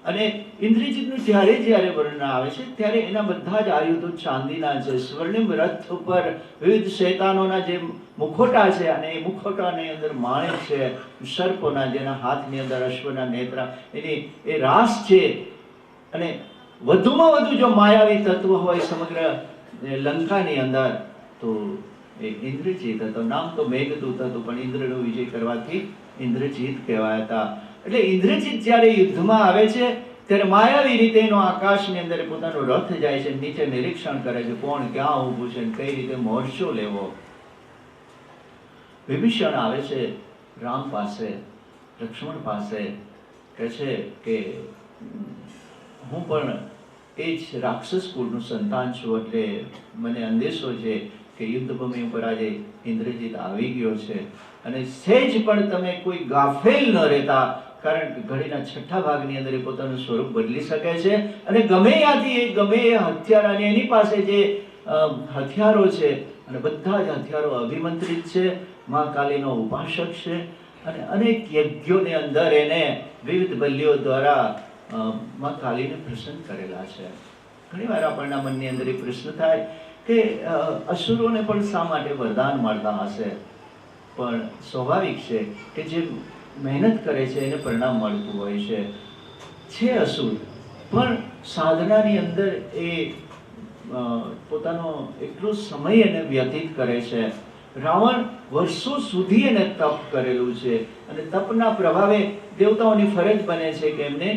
અને ઇન્દ્રજીતનું જ્યારે વર્ણન આવે છે ત્યારે એના બધા જ આયુધો ચાંદીના છે. સ્વર્ણિમ રથ ઉપર વિવિધ શૈતાનોના જે મુખોટા છે, અને એ મુખોટાની અંદર માણેક છે, સર્પોના, જેના હાથની અંદર અશ્વના નેત્રા, એની એ રાસ છે. અને વધુમાં વધુ જો માયાવી તત્વ હોય સમગ્ર લંકાની અંદર તો એ ઇન્દ્રજીત હતો. નામ તો મેઘદૂત હતું, પણ ઇન્દ્રનો વિજય કરવાથી ઇન્દ્રજીત કહેવાયા હતા. એટલે ઇન્દ્રજીત જ્યારે યુદ્ધમાં આવે છે ત્યારે માયાવી રીતે એનો આકાશની અંદર પોતાનો રથ જાય છે, નીચે નિરીક્ષણ કરે છે કોણ ક્યાં ઊભું છે, કઈ રીતે મોરચો લેવો. વિભીષણ આવે છે રામ પાસે, લક્ષ્મણ પાસે, કહે છે કે હું પણ એ જ રાક્ષસ કુળનું સંતાન છું, એટલે મને અંદેશો છે કે યુદ્ધભૂમિ ઉપર આજે ઇન્દ્રજીત આવી ગયો છે. અને સહેજ પણ તમે કોઈ ગાફેલ ન રહેતા, કારણ કે ઘડીના છઠ્ઠા ભાગની અંદર એ પોતાનું સ્વરૂપ બદલી શકે છે, અને ગમે ત્યાંથી ગમે એ હથિયાર, અને એની પાસે જે હથિયારો છે, અને બધા જ હથિયારો અભિમંત્રિત છે, મા કાલીનો ઉપાસક છે, અને અનેક યજ્ઞોની અંદર એને વિવિધ બલિઓ દ્વારા મા કાલીને પ્રસન્ન કરેલા છે. ઘણીવાર આપણના મનની અંદર એ પ્રશ્ન થાય કે અસુરોને પણ શા માટે વરદાન મળતા હશે? પણ સ્વાભાવિક છે કે જે મહેનત કરે છે એને પરિણામ મળતું હોય છે. અસુર પણ સાધનાની અંદર એ પોતાનો એટલો સમય એને વ્યતીત કરે છે. રાવણ વર્ષો સુધી એને તપ કરેલું છે, અને તપના પ્રભાવે દેવતાઓની ફરજ બને છે કે એમને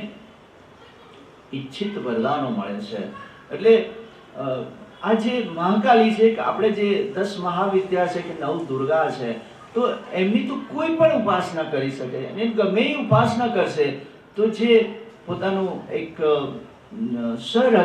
ઈચ્છિત વરદાનો મળે છે. એટલે આ જે મહાકાલી છે, કે આપણે જે 10 મહાવિદ્યા છે કે 9 દુર્ગા છે, તો એમની તો કોઈ પણ ઉપાસના કરી શકે, અને ગમે એ ઉપાસના કરશે તો જે પોતાનું એક સહૃદય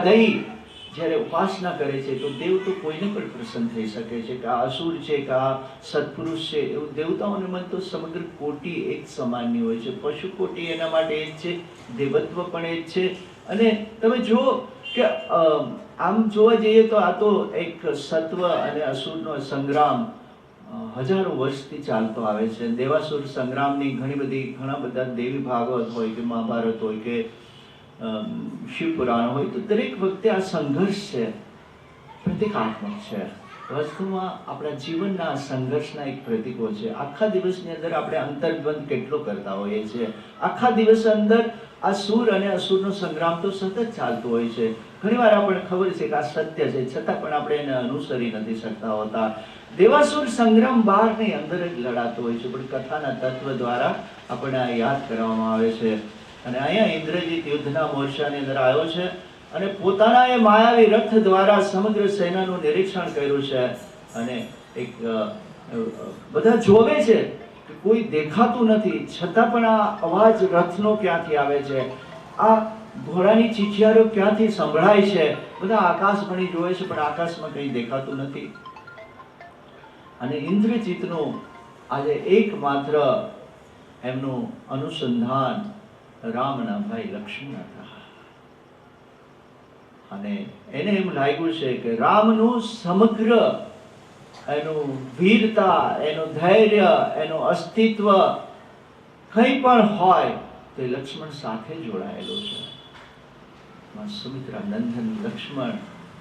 જ્યારે ઉપાસના કરે છે તો દેવ તો કોઈને પણ પ્રસન્ન થઈ શકે છે, કે આ અસુર છે કે આ સત્પુરુષ છે. એવું દેવતાઓનું મન તો સમગ્ર કોટી એક સમાનની હોય છે. પશુ કોટી એના માટે એ જ છે, દેવત્વ પણ એ જ છે. અને તમે જુઓ કે આમ જોવા જઈએ તો આ તો એક સત્વ અને અસુરનો સંગ્રામ હજારો વર્ષથી ચાલતો આવે છે. દેવાસુર સંગ્રામની ઘણા બધા દેવી ભાગવત હોય કે મહાભારત હોય કે શિવપુરાણ હોય, તો દરેક વખતે આ સંઘર્ષ છે, પ્રતિકાત્મક છે. વસ્તુમાં આપણા જીવનના સંઘર્ષના એક પ્રતિકો છે. આખા દિવસની અંદર આપણે અંતર્દ્વંદ કેટલો કરતા હોઈએ છીએ. આખા દિવસ અંદર આ સુર અને અસુરનો સંગ્રામ તો સતત ચાલતો હોય છે. ઘણીવાર આપણને ખબર છે કે આ સત્ય છે, છતાં પણ આપણે એને અનુસરી નથી શકતા હોતા. દેવાસુર સંગ્રામ બહારની અંદર જ લડાતો હોય છે, પણ કથાના તત્વ દ્વારા આપણને આ યાદ કરવામાં આવે છે. અને અહીંયા ઇન્દ્રજીત યુદ્ધના મોરચાની અંદર આવ્યો છે, અને પોતાના એ માયાવી રથ દ્વારા સમગ્ર સેનાનું નિરીક્ષણ કર્યું છે. અને એક બધા જોવે છે કે કોઈ દેખાતું નથી, છતાં પણ આ અવાજ રથનો ક્યાંથી આવે છે? આ ઘોડાની ચીચિયારો ક્યાંથી સંભળાય છે? બધા આકાશવાણી જોવે છે પણ આકાશમાં કંઈ દેખાતું નથી. અને ઇન્દ્રજીતનું આજે એકમાત્ર એમનું અનુસંધાન રામના ભાઈ લક્ષ્મણ હતા. અને એને એમ લાગ્યું છે કે રામનું સમગ્ર એનું વીરતા, એનું ધૈર્ય, એનું અસ્તિત્વ કંઈ પણ હોય તો એ લક્ષ્મણ સાથે જોડાયેલું છે. માં સુમિત્રા નંદન લક્ષ્મણ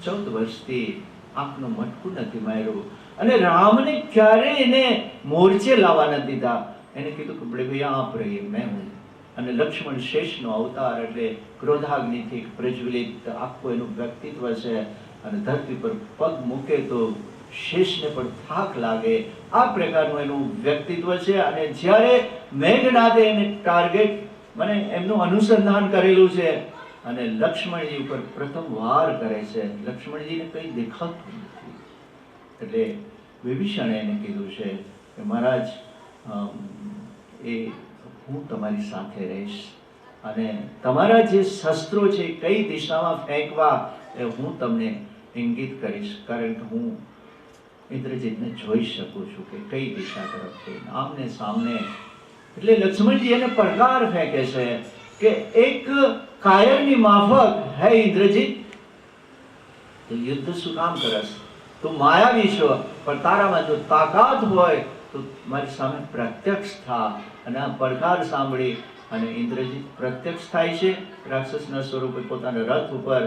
14 વર્ષથી આંખનું મટકું નથી માર્યું અને રામને ક્યારેય એને મોરચે લાવવા નથી દીધા. એને કીધું કે બડે ભૈયા આપ રહીએ, મેં હું. અને લક્ષ્મણ શેષનો અવતાર એટલે ક્રોધાગ્નિથી પ્રજ્વલિત આખું એનું વ્યક્તિત્વ છે. અને ધરતી પર પગ મૂકે તો શેષને પણ થાક લાગે, આ પ્રકારનું એનું વ્યક્તિત્વ છે. અને જ્યારે મેઘનાથે એને ટાર્ગેટ મને એમનું અનુસંધાન કરેલું છે અને લક્ષ્મણજી ઉપર પ્રથમ વાર કરે છે. લક્ષ્મણજીને કંઈ દેખાતું નથી એટલે વિભીષણે એને કીધું છે કે મહારાજ, એ હું તમારી સાથે રહીશ અને તમારા જે શસ્ત્રો છે કઈ દિશામાં ફેંકવા એ હું તમને ઇંગિત કરીશ, કારણ કે હું ઇન્દ્રજીતને જોઈ શકું છું કે કઈ દિશા તરફ છે, આમને સામને. એટલે લક્ષ્મણજી એને પડકાર ફેંકે છે કે એક કાયરની માફક, હે ઇન્દ્રજીત, તો યુદ્ધ શું કામ કરસ? તું માયાવી છો, પણ તારામાં જો તાકાત હોય તો મારી સામે પ્રત્યક્ષ થા. અને આ પડકાર સાંભળી અને ઇન્દ્રજીત પ્રત્યક્ષ થાય છે. રાક્ષસના સ્વરૂપે પોતાના રથ ઉપર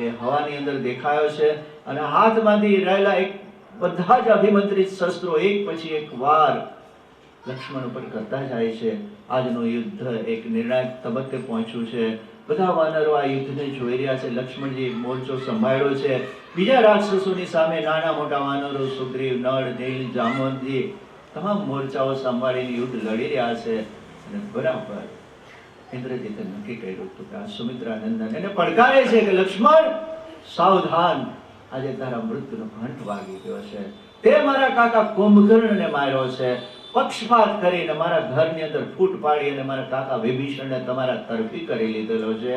એ હવાની અંદર દેખાયો છે અને હાથમાંથી રહેલા એક બધા જ અભિમંત્રિત શસ્ત્રો એક પછી એક વાર લક્ષ્મણ ઉપર કરતા જાય છે. આજનું યુદ્ધ એક નિર્ણાયક તબક્કે પહોંચ્યું છે. બધા વાનરો આ યુદ્ધને જોઈ રહ્યા છે. લક્ષ્મણજી મોરચો સંભાળ્યો છે. બીજા રાક્ષસોની સામે નાના મોટા વાનરો, સુગ્રીવ, નળ, નીલ, જામવંતી તમામ મોરચાઓ સંભાળીને યુદ્ધ લડી રહ્યા છે. અને બરાબર ઇન્દ્રજીતે નક્કી કર્યું હતું કે આ સુમિત્રા નંદન એને પડકારે છે કે લક્ષ્મણ સાવધાન, આજે તારા મૃત્યુનો ઘંટ વાગી ગયો છે. તે મારા કાકા કુંભકર્ણને માર્યો છે, પક્ષપાત કરીને મારા ઘરની અંદર ફૂટ પાડી અને મારા કાકા વિભીષણને તમારા તરફી કરી લીધેલો છે.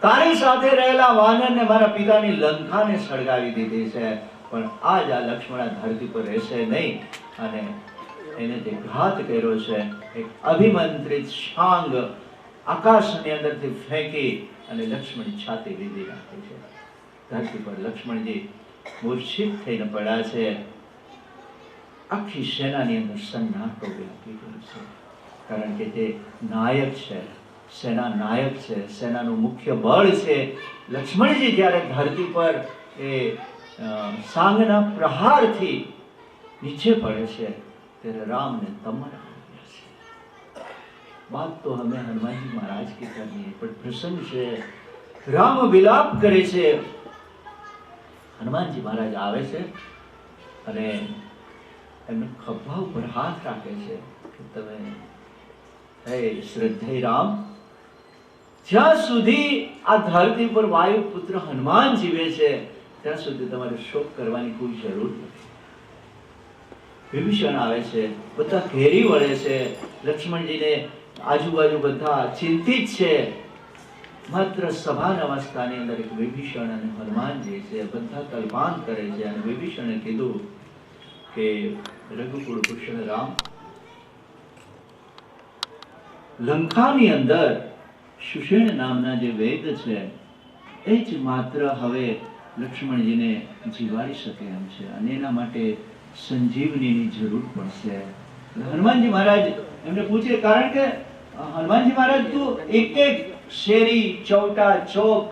તારી સાથે રહેલા વાનરને મારા પિતાની લંકાને સળગાવી દીધી છે. પણ આજ આ લક્ષ્મણ ધરતી પર રહેશે નહીં. અને એને જે ઘાત કર્યો છે, એક અભિમંત્રિત શાંગ આકાશની અંદરથી ફેંકી અને લક્ષ્મણ છાતી વીંધી નાખી છે. ધરતી પર લક્ષ્મણજી મૂર્છિત થઈને પડ્યા છે. આખી સેનાની અંદર સન્નાટો વ્યાપી ગયો છે, કારણ કે તે નાયક છે, સેના નાયક છે, સેનાનું મુખ્ય બળ છે. લક્ષ્મણજી જ્યારે ધરતી પર એ સાંગના પ્રહારથી નીચે પડે છે ત્યારે રામને तमन्ना આવ્યા છે. बात तो हमें हनुमान जी महाराज की करनी है, पर प्रसंग છે રામ વિલાપ કરે છે. હનુમાનજી મહારાજ આવે છે અને એમને ખભા ઉપર હાથ રાખે છે કે તમે હે શ્રદ્ધેય રામ, જ્યાં સુધી આ ધરતી પર વાયુપુત્ર હનુમાન જીવે છે ત્યાં સુધી તમારે શોક કરવાની કોઈ જરૂર નથી. વિભીષણ આવે છે, બધા ઘેરી વળે છે લક્ષ્મણજીને, આજુબાજુ બધા ચિંતિત છે. માત્ર સભાન અવસ્થાની અંદર એક વિભીષણ અને હનુમાનજી છે, બધા કલ્પાંત કરે છે. અને વિભીષણે કીધું કે રઘુકુળ ભૂષણ રામ, લંકાની અંદર સુષેણ નામના જે વેદ છે એ જ માત્ર હવે લક્ષ્મણજીને જીવાડી શકે એમ છે અને એના માટે સંજીવનીની જરૂર પડશે. હનુમાનજી મહારાજ એમને પૂછે, કારણ કે હનુમાનજી મહારાજ તો એક એક શેરી, ચૌટા, ચોક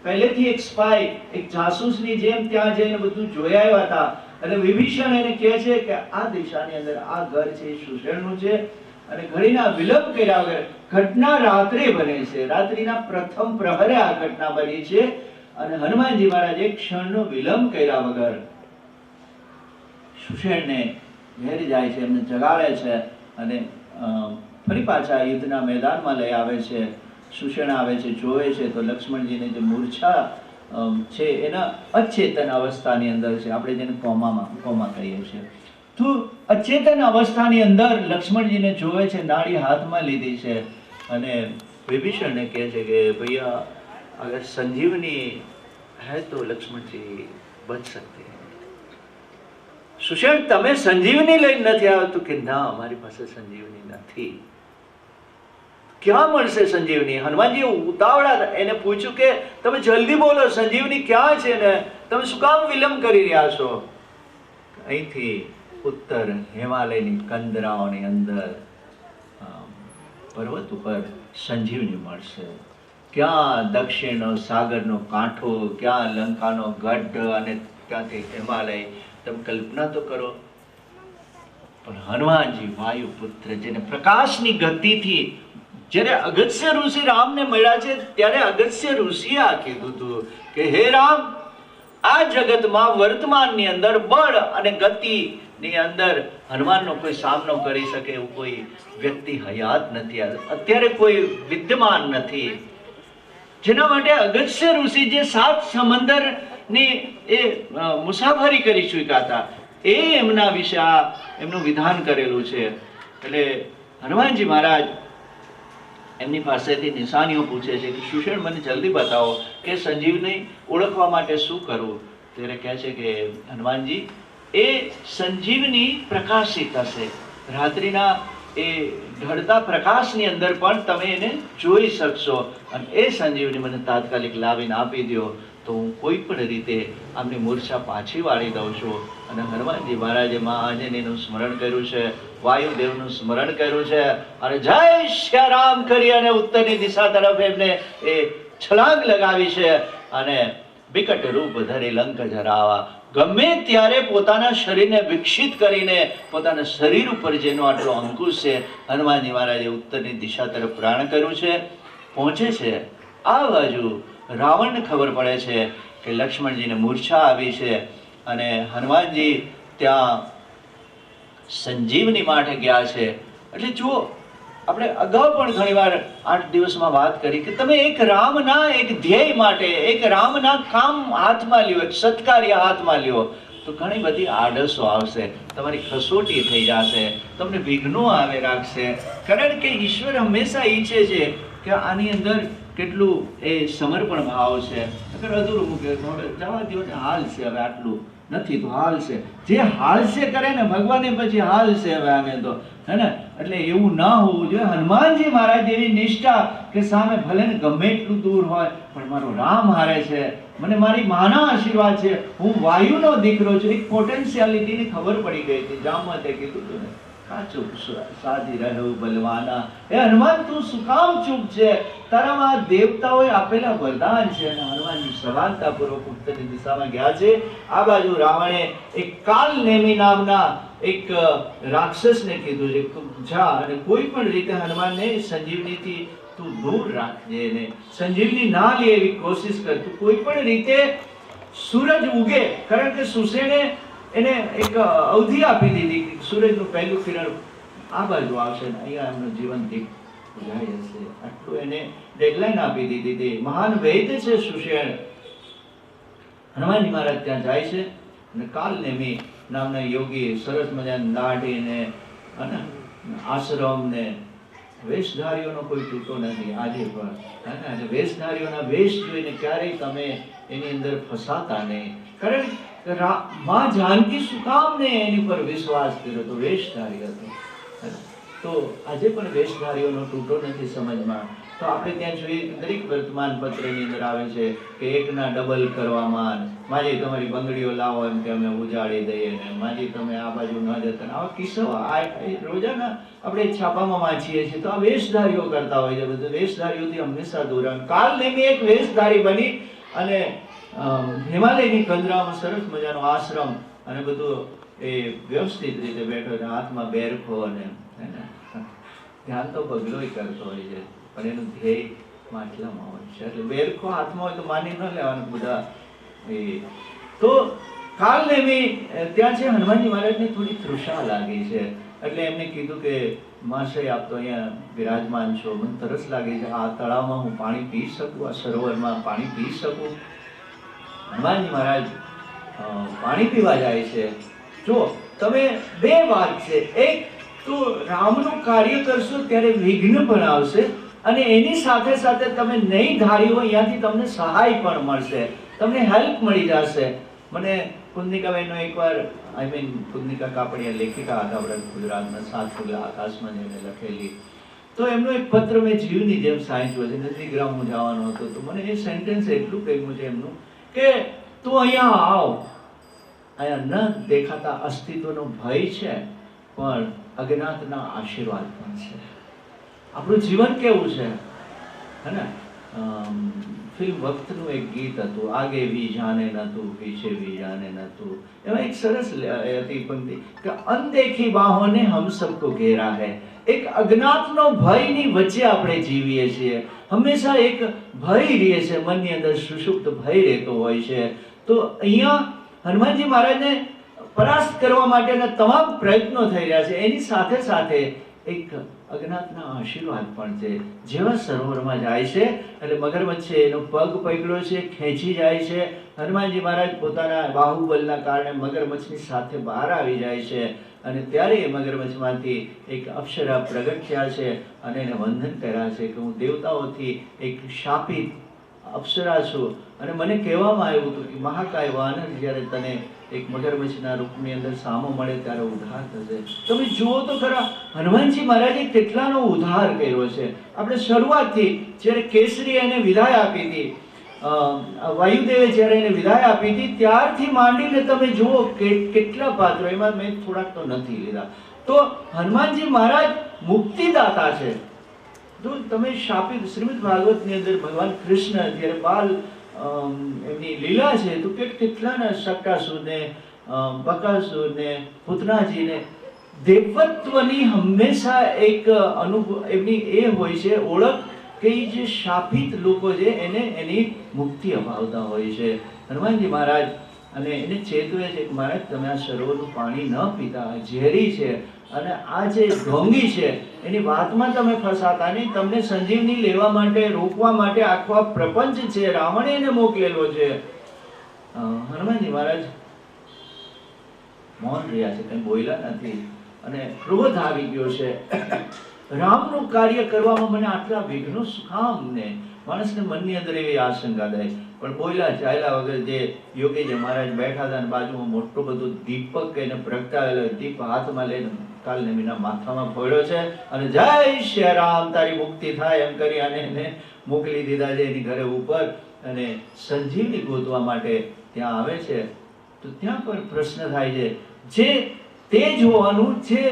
પહેલેથી એક સ્પાય, એક જાસૂસની જેમ ત્યાં જઈને બધું જોઈ આવ્યા હતા. અને વિભીષણ એને કહે છે કે આ દિશાની અંદર આ ઘર છે એ સુષેણનું છે. અને ઘડીના વિલંબ કર્યા વગર ઘટના રાત્રે બને છે, રાત્રિના પ્રથમ પ્રહરે આ ઘટના બની છે. અને હનુમાનજી મહારાજ એક ક્ષણનો વિલંબ કર્યા વગર સુષેણને ઘેરી જાય છે, એમને જગાડે છે અને ફરી પાછા યુદ્ધના મેદાનમાં લઈ આવે છે. સુષેણ આવે છે, જોવે છે તો લક્ષ્મણજીને જે મૂર્છા છે એના અચેતન અવસ્થાની અંદર છે, આપણે જેને કોમા કહીએ છીએ. તો અચેતન અવસ્થાની અંદર લક્ષ્મણજીને જોવે છે, નાળી હાથમાં લીધી છે અને વિભીષણને કહે છે કે ભૈયા अगर संजीवनी है तो लक्ष्मण जी बच सकते हैं। सुषेण तमे संजीवनी लઈને નથી આવ્યો કે ના અમારી પાસે સંજીવની નથી, ક્યાં મળશે સંજીવની? હનુમાનજી ઉતાવળા એને પૂછ્યું કે તમે જલ્દી બોલો, સંજીવની ક્યાં છે ને તમે શું કામ વિલંબ કરી રહ્યા છો? અહીંથી ઉત્તર હિમાલયની કંદરાઓની અંદર પર્વત ઉપર સંજીવની મળશે. ક્યાં દક્ષિણનો સાગરનો કાંઠો, ક્યાં લંકાનો ગઢ અને ત્યાંથી હિમાલય. તમે કલ્પના તો કરો. પણ હનુમાનજી વાયુપુત્ર જેને પ્રકાશની ગતિથી જ્યારે અગસ્ત્ય ઋષિ રામને મળ્યા છે ત્યારે અગસ્ત્ય ઋષિએ આ કીધું હતું કે હે રામ, આ જગતમાં વર્તમાનની અંદર બળ અને ગતિની અંદર હનુમાનનો કોઈ સામનો કરી શકે એવું કોઈ વ્યક્તિ હયાત નથી, અત્યારે કોઈ વિદ્યમાન નથી. જેના માટે અગસ્ત્ય ઋષિ જે 7 સમંદરની એ મુસાફરી કરી ચૂક્યા હતા એ એમના વિશે આ એમનું વિધાન કરેલું છે. એટલે હનુમાનજી મહારાજ એમની પાસેથી નિશાનીઓ પૂછે છે કે સુષેણ મને જલ્દી બતાવો કે સંજીવની ઓળખવા માટે શું કરવું? ત્યારે કહે છે કે હનુમાનજી એ સંજીવની પ્રકાશિત હશે, રાત્રિના એ ઢળતા પ્રકાશની અંદર પણ તમે એને જોઈ શકશો, અને એ સંજીવની મને તાત્કાલિક લાવીને આપી દો તો હું કોઈ પણ રીતે આમની મૂર્છા પાછી વાળી દઉં છું. અને હનુમાનજી મહારાજે મહાંજનીનું સ્મરણ કર્યું છે, વાયુદેવનું સ્મરણ કર્યું છે અને જય શ્રી રામ કરી અને ઉત્તરની દિશા તરફ એમને એ છલાંગ લગાવી છે અને વિકટ રૂપ ધરી લંક જરાવા. ગમે ત્યારે પોતાના શરીરને વિકસિત કરીને પોતાના શરીર ઉપર જેનો આટલો અંકુશ છે હનુમાનજી મહારાજે ઉત્તરની દિશા તરફ પ્રયાણ કર્યું છે. પહોંચે છે આ બાજુ રાવણને ખબર પડે છે કે લક્ષ્મણજીને મૂર્છા આવી છે અને હનુમાનજી ત્યાં સંજીવની માટે ગયા છે. એટલે જુઓ, આપણે અગાઉ પણ ઘણીવાર 8 દિવસમાં વાત કરી કે તમે એક રામના એક ધ્યેય માટે એક રામના કામ હાથમાં લ્યો, એક સત્કાર્ય હાથમાં લ્યો તો ઘણી બધી આડસો આવશે, તમારી ખસોટી થઈ જશે, તમને વિઘ્નો આવે રાખશે. કારણ કે ઈશ્વર હંમેશા ઈચ્છે છે કે આની અંદર કેટલું એ સમર્પણ ભાવ છે. અગર અધૂરું મૂકે જવા દો ને, હાલ છે હવે આટલું નથી તો હાલ છે, જે હાલ છે કરે ને ભગવાને પછી હાલ છે હવે આને તો, હે ને? એટલે એવું ના હોવું જોઈએ. હનુમાનજી મહારાજ એવી નિષ્ઠા કે સામે ભલે ને ગમે એટલું દૂર હોય પણ મારો રામ હારે છે, મને મારી માના આશીર્વાદ છે, હું વાયુનો દીકરો છું. એક પોટેન્શિયાલિટીની ખબર પડી ગઈ હતી. જામવંતે કીધું હતું ને, ચૂપ સાધી રહ્યો બલવાના. એ હનુમાન તું શું કામ ચૂપ છે? તારામાં દેવતાઓએ આપેલા વરદાન છે. અને હનુમાનજી સવાલતાપૂર્વક ઉત્તરની દિશામાં ગયા છે. આ બાજુ રાવણે એક કાલનેમી નામના એક રાક્ષસને કીધું છે જા અને કોઈ પણ રીતે હનુમાનને સંજીવનીથી તું દૂર રાખજે, ને સંજીવની ના લે એવી કોશિશ કર. તું કોઈ પણ રીતે સૂરજ ઉગે, કારણ કે સુષેણે એને એક અવધિ આપી દીધી કે સૂરજનું પહેલું કિરણ આ બાજુ આવશે ને અહીંયા એમનું જીવન દીપ ઉજાઈ જશે, આટલું એને ડેડલાઈન આપી દીધી હતી. મહાન વૈદ્ય છે સુષેણ. હનુમાનજી મહારાજ ત્યાં જાય છે અને કાલનેમી નામના યોગી સરસ મજાની દાઢીને અને આશ્રમને વેશધારીઓનો કોઈ તૂટો નથી આજે પણ. અને વેશધારીઓના વેશ જોઈને ક્યારેય તમે એની અંદર ફસાતા નહીં. કારણ માં જાનકી શું કામ ને એની પર વિશ્વાસ કર્યો તો વેશધારી હતો. તો આજે પણ વેશધારીઓનો તૂટો નથી સમજમાં. તો આપણે ત્યાં જોઈએ દરેક વર્તમાન પત્રની અંદર આવે છે કે એકના ડબલ કરવામાં, માજી તમારી બંગડીઓ લાવો એમ કે અમે ઉજાડી દઈએ ને માજી તમે આ બાજુ ન જતા. આવા કિસ્સાઓ રોજાના આપણે છાપામાં વાંચીએ છીએ. તો આ વેશધારીઓ કરતા હોય છે. બધું વેશધારીઓથી હંમેશા દૂર. કાલનેમી એક વેશધારી બની અને હિમાલયની કંદરામાં સરસ મજાનો આશ્રમ અને બધું એ વ્યવસ્થિત રીતે બેઠો છે. હાથમાં બેરખો અને ધ્યાન તો પગલોય કરતો હોય છે પણ એનું ધ્યેય માટલામાં હોય છે. એટલે બેરખો હાથમાં હોય તો માની ન લેવાનું બધા. એ તો કાલનેમી ત્યાં છે. હનુમાનજી મહારાજને થોડી તૃષા લાગી છે એટલે એમને કીધું કે મહાશય આપ તો અહીંયા બિરાજમાન છો, મને તરસ લાગી છે, આ તળાવમાં હું પાણી પી શકું, આ સરોવરમાં પાણી પી શકું? હનુમાનજી મહારાજ પાણી પીવા જાય છે. જો તમે બે વાત છે, એક તો રામનું કાર્ય કરશો ત્યારે વિઘ્ન પણ આવશે અને એની સાથે સાથે તમે નહીં ધાર્યું હોય ત્યાંથી તમને સહાય પણ મળશે, તમને હેલ્પ મળી જશે. મને કુંદનિકાબેનનો એકવાર કુંદનિકા કાપડિયા લેખિકા હતા આપણા ગુજરાતના, 7 પગલા આકાશમાં જેને લખેલી, તો એમનો એક પત્ર મેં જીવની જેમ સાંચ્યો છે. નંદીગ્રામ હું જવાનો હતો તો મને એ સેન્ટેન્સ એટલું કહ્યું છે એમનું કે તું અહીંયા આવ, અહીંયા ન દેખાતા અસ્તિત્વનો ભય છે પણ અજ્ઞાતના આશીર્વાદ પણ છે. આપણું જીવન કેવું છે, હે ને? ફિલ્મ વક્તનું એક ગીત હતું, આગે ભી જાને ન તું પીછે ભી જાને ન તું. એમાં એક સરસ હતી પંક્તિ કે અનદેખી બાહોને હમ સબકો ઘેરા હૈ. એક અજ્ઞાતનો ભયની વચ્ચે આપણે જીવીએ છીએ. હંમેશા એક ભય રહે છે મનની અંદર, સુષુપ્ત ભય રહેતો હોય છે. તો અહીંયા હનુમાનજી મહારાજને પરાસ્ત કરવા માટેના તમામ પ્રયત્નો થઈ રહ્યા છે. એની સાથે સાથે એક અજ્ઞાતના આશીર્વાદ પણ છે. જેવા સરોવરમાં જાય છે એટલે મગરમચ્છ છે એનો પગ પકડ્યો છે, ખેંચી જાય છે. હનુમાનજી મહારાજ પોતાના બાહુબલના કારણે મગરમચ્છની સાથે બહાર આવી જાય છે અને ત્યારે એ મગરમચ્છમાંથી એક અપ્સરા પ્રગટ થયા છે અને એને વંદન કર્યા છે કે હું દેવતાઓથી એક શાપિત અપ્સરા છું અને મને કહેવામાં આવ્યું હતું કે મહાકાય વાનર જ્યારે તને એક મગરમચ્છના રૂપની અંદર સામો મળે ત્યારે ઉદ્ધાર થશે. તમે જુઓ તો ખરા હનુમાનજી મહારાજે કેટલાનો ઉદ્ધાર કર્યો છે. આપણે શરૂઆતથી જ્યારે કેસરી એને વિદાય આપી હતી, વાયુદેવે જ્યારે એને વિદાય આપી હતી ત્યારથી માંડીને તમે જુઓ કે કેટલા પાત્રો, એમાં મેં થોડાક તો નથી લીધા. તો હનુમાનજી મહારાજ મુક્તિદાતા છે. જો તમે શાપિત શ્રીમદ ભાગવતની અંદર ભગવાન કૃષ્ણ જ્યારે બાલ એમની લીલા છે તો કેટલાના શકાસુરને, બકાસુરને, પૂતનાજીને દેવત્વની હંમેશા એક અનુભવ એમની એ હોય છે ઓળખ કે જે શાપિત લોકો છે એને એની મુક્તિ અપાવતા હોય છે. હનુમાનજી મહારાજ અને એને ચેતવે છે કે મહારાજ તમે આ સરોવરનું પાણી ન પીતા, ઝેરી છે અને આ જે ઢોંગી છે એની વાતમાં તમે ફસાતા નહીં. તમને સંજીવની લેવા માટે, રોકવા માટે આખો પ્રપંચ છે, રાવણે એને મોકલેલો છે. હનુમાનજી મહારાજ મૌન રહ્યા છે, કંઈ બોલ્યા નથી અને ક્રોધ આવી ગયો છે. રામનું કાર્ય કરવામાં મને આટલા વિઘ્નો શું કામ? ને માણસને મનની અંદર એવી આશંકા થાય પણ બોલ્યા ચાલ્યા વગર. જે યોગીજી મહારાજ બેઠા હતા અને બાજુમાં મોટો બધો દીપક એને પ્રગટાવેલો દીપ હાથમાં લઈને કાલનેમીના માથામાં ફોડ્યો છે અને જય શ્રી રામ તારી મુક્તિ થાય એમ કરી અને એને મોકલી દીધા છે એની ઘરે ઉપર. અને સંજીવની ગોતવા માટે ત્યાં આવે છે તો ત્યાં પણ પ્રશ્ન થાય છે, જે તેજ હોવાનું, જે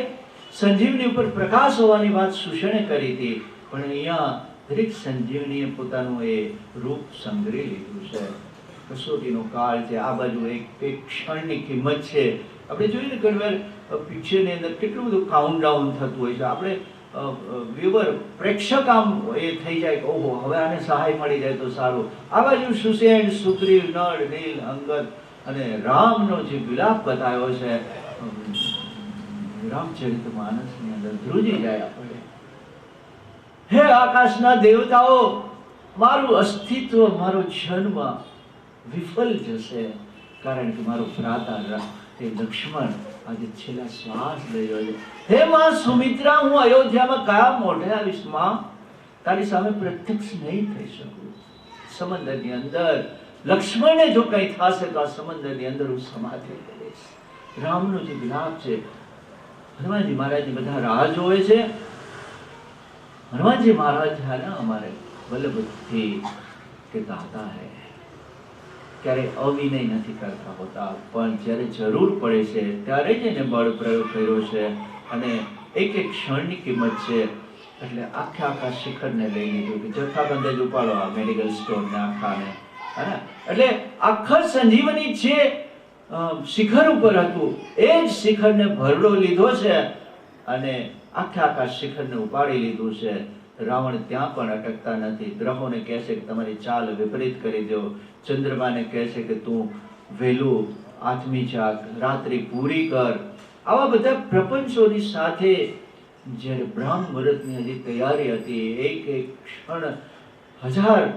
સંજીવની ઉપર પ્રકાશ હોવાની વાત સુષણે કરી હતી પણ અહીંયા દરેક સંજીવનીએ પોતાનું એ રૂપ સંગ્રહી લીધું છે. કસોટીનો કાળ છે, આ બાજુ એક ક્ષણની કિંમત છે. આપણે જોઈએ ને ઘણી વાર પિક્ચરની અંદર કેટલું બધું કાઉન્ટડાઉન થતું હોય છે. આપણે વ્યુઅર, પ્રેક્ષક આમ એ થઈ જાય કે ઓહો હવે આને સહાય મળી જાય તો સારું. આ બાજુ સુસેન, સુગ્રીવ, નળ, નીલ, અંગદ અને રામનો જે વિલાપ બતાવ્યો છે રામચરિત માનસની અંદર ધ્રુજી જાય આપણે. હે આકાશના દેવતાઓ, મારું અસ્તિત્વ, મારો જન્મ વિફલ જશે કારણ કે મારો ભ્રાતા એ લક્ષ્મણ આજે છેલ્લા શ્વાસ લઈ રહ્યો છે. હે માં સુમિત્રા, હું અયોધ્યામાં કયા મોઢે આવીશ માં? તારી સામે પ્રત્યક્ષ નહીં થઈ શકું. સમંદરની અંદર લક્ષ્મણને જો કંઈ થશે તો આ સમંદરની અંદર હું સમાધિ કરીશ. રામનો જે વિલાપ છે, હનુમાનજી મહારાજની બધા રાહ જોવે છે. हनुमान जी महाराज है ना हमारे वल्लभ बुद्धि के दाता है. ક્યારે અવિનય નથી કરતા હોતા પણ જ્યારે જરૂર પડે છે ત્યારે જ એને બળ પ્રયોગ કર્યો છે અને એક એક ક્ષણની કિંમત છે. એટલે આખા શિખરને લઈ લીધું કે જથ્થાબંધ જ ઉપાડો આ મેડિકલ સ્ટોરને આખાને, હે. એટલે આખા સંજીવની જે શિખર ઉપર હતું એ જ શિખરને ભરડો લીધો છે અને આખા શિખરને ઉપાડી લીધું છે. રાવણ ત્યાં પણ અટકતા નથી. ગ્રહોને કહે છે કે તમારી ચાલ વિપરીત કરી દો. ચંદ્રમાને કહે છે કે તું વહેલું આથમી જાગ, રાત્રિ પૂરી કર. આવા બધા પ્રપંચોની સાથે જ્યારે બ્રાહ્મ મુહૂર્તની હજી તૈયારી હતી, એક એક ક્ષણ 1000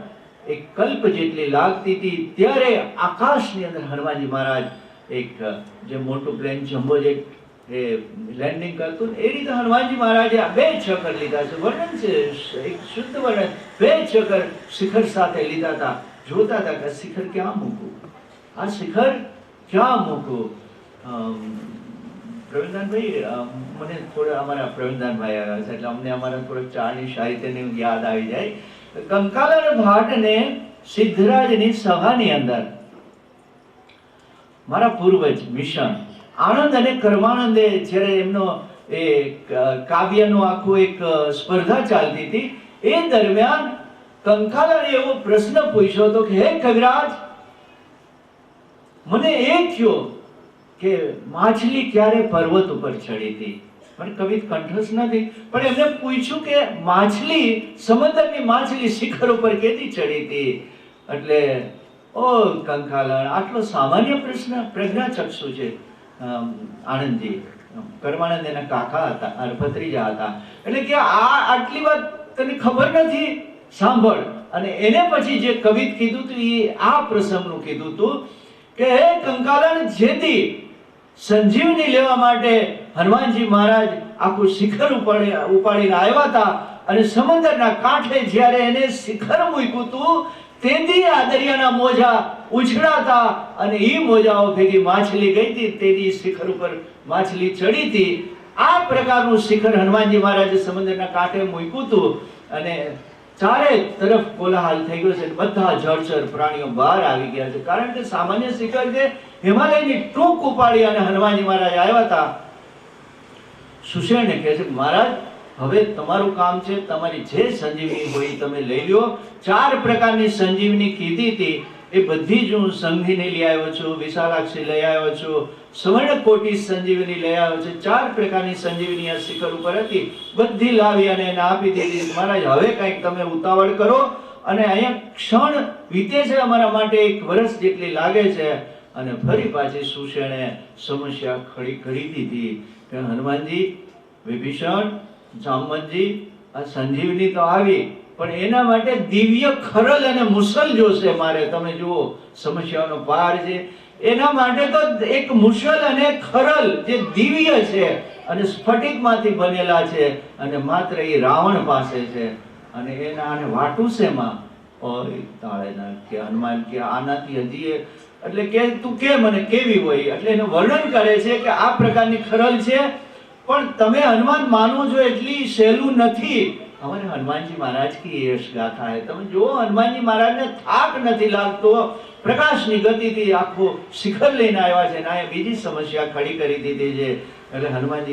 એક કલ્પ જેટલી લાગતી હતી, ત્યારે આકાશની અંદર હનુમાનજી મહારાજ એક જે મોટું પ્લેન જમ્બો જેટ એ લેન્ડિંગ કરતું ને એ રીતે હનુમાનજી મહારાજે આ 2 શિખર લીધા છે. વર્ણન છે, એક શુદ્ધ વર્ણન. 2 શિખર સાથે લીધા હતા. જોતા હતા કે શિખર ક્યાં મૂકવું, આ શિખર ક્યાં મૂકવું. પ્રવીણદાનભાઈ, મને થોડા અમારા પ્રવીણદાનભાઈ આવ્યા છે એટલે અમને અમારા થોડા ચારણી સાહિત્યની યાદ આવી જાય. કંકાલન ભાટને સિદ્ધરાજની સભાની અંદર મારા પૂર્વજ મિશન આનંદ અને કર્માનંદે જ્યારે એમનો એ કાવ્યનું આખું એક સ્પર્ધા ચાલતી હતી, એ દરમિયાન કંકાલને એવો પ્રશ્ન પૂછ્યો હતો કે હે કવિરાજ, મને એ થયો કે માછલી ક્યારે પર્વત ઉપર ચડી હતી. મને કવિ કંઠસ્થ નથી, પણ એમને પૂછ્યું કે માછલી, સમુદ્રની માછલી શિખર ઉપર કેથી ચડી હતી. એટલે ઓ કંકાલન, આટલો સામાન્ય પ્રશ્ન. પ્રજ્ઞાચક્ષુ છે આનંદજી, કર્માનંદ એના કાકા હતા, ભત્રીજા હતા. એટલે કે આટલી વાત તને ખબર નથી, સાંભળ. અને એને પછી જે કવિત કીધું હતું એ આ પ્રસંગનું કીધું હતું કે હે કંકાલન, જેથી સંજીવની લેવા માટે હનુમાનજી મહારાજ આખું શિખર ઉપાડીને આવ્યા હતા અને સમુદ્રના કાંઠે જ્યારે એને શિખર મૂક્યું હતું, તેથી આ દરિયાના મોજા ઉછળાતા અને એ મોજાઓ ભેગી માછલી ગઈ હતી, તેથી શિખર ઉપર માછલી ચડી હતી. આ પ્રકારનું શિખર હનુમાનજી મહારાજે સમુદ્રના કાંઠે મૂક્યું હતું અને ચારે તરફ કોલાહલ થઈ ગયો છે. બધા જળચર પ્રાણીઓ બહાર આવી ગયા છે, કારણ કે સામાન્ય શિખર છે. હિમાલયની ટૂંક ઉપાડી અને હનુમાનજી મહારાજ આવ્યા હતા. સુષેણને કહે છે મહારાજ, હવે તમારું કામ છે, તમારી જે સંજીવની હોય તમે લઈ લો. 4 પ્રકારની સંજીવની કીધી હતી એ બધી જ હું સંઘીની લઈ આવ્યો છું, વિશાલાક્ષી લઈ આવ્યો છું, સ્વર્ણકોટી સંજીવની લઈ આવ્યો છું. 4 પ્રકારની સંજીવની આ શિખર ઉપર હતી, બધી લાવી અને એને આપી દીધી. મહારાજ હવે કંઈક તમે ઉતાવળ કરો અને અહીંયા ક્ષણ વીતે છે અમારા માટે, 1 વર્ષ જેટલી લાગે છે. અને ફરી પાછી સુષેણે સમસ્યા ખડી કરી દીધી કે હનુમાનજી, વિભીષણ, જામવંતજી, આ સંજીવની તો આવી, પણ એના માટે દિવ્ય ખરલ અને મુસલ જોશે મારે. તમે જુઓ સમસ્યાનો પાર છે, એના માટે તો એક મુસલ અને ખરલ જે દિવ્ય છે અને સ્ફટિકમાંથી બનેલા છે અને માત્ર એ રાવણ પાસે છે. અને એના આને વાટું છે માં તાળેના કે હનુમાન કે આનાથી હજી, એટલે કે તું કે મને કેવી હોય, એટલે એનું વર્ણન કરે છે કે આ પ્રકારની ખરલ છે. પણ તમે હનુમાન માનો છો એટલી સહેલું નથી. हमारे हनुमान जी महाराज की यश गाथा है. તમે જો હનુમાનજી મહારાજને થાક નથી લાગતો, પ્રકાશની ગતિથી આખો શિખર લઈને આવ્યા છે, અને આ બીજી સમસ્યા ખડી કરી દીધી છે. એટલે હનુમાનજી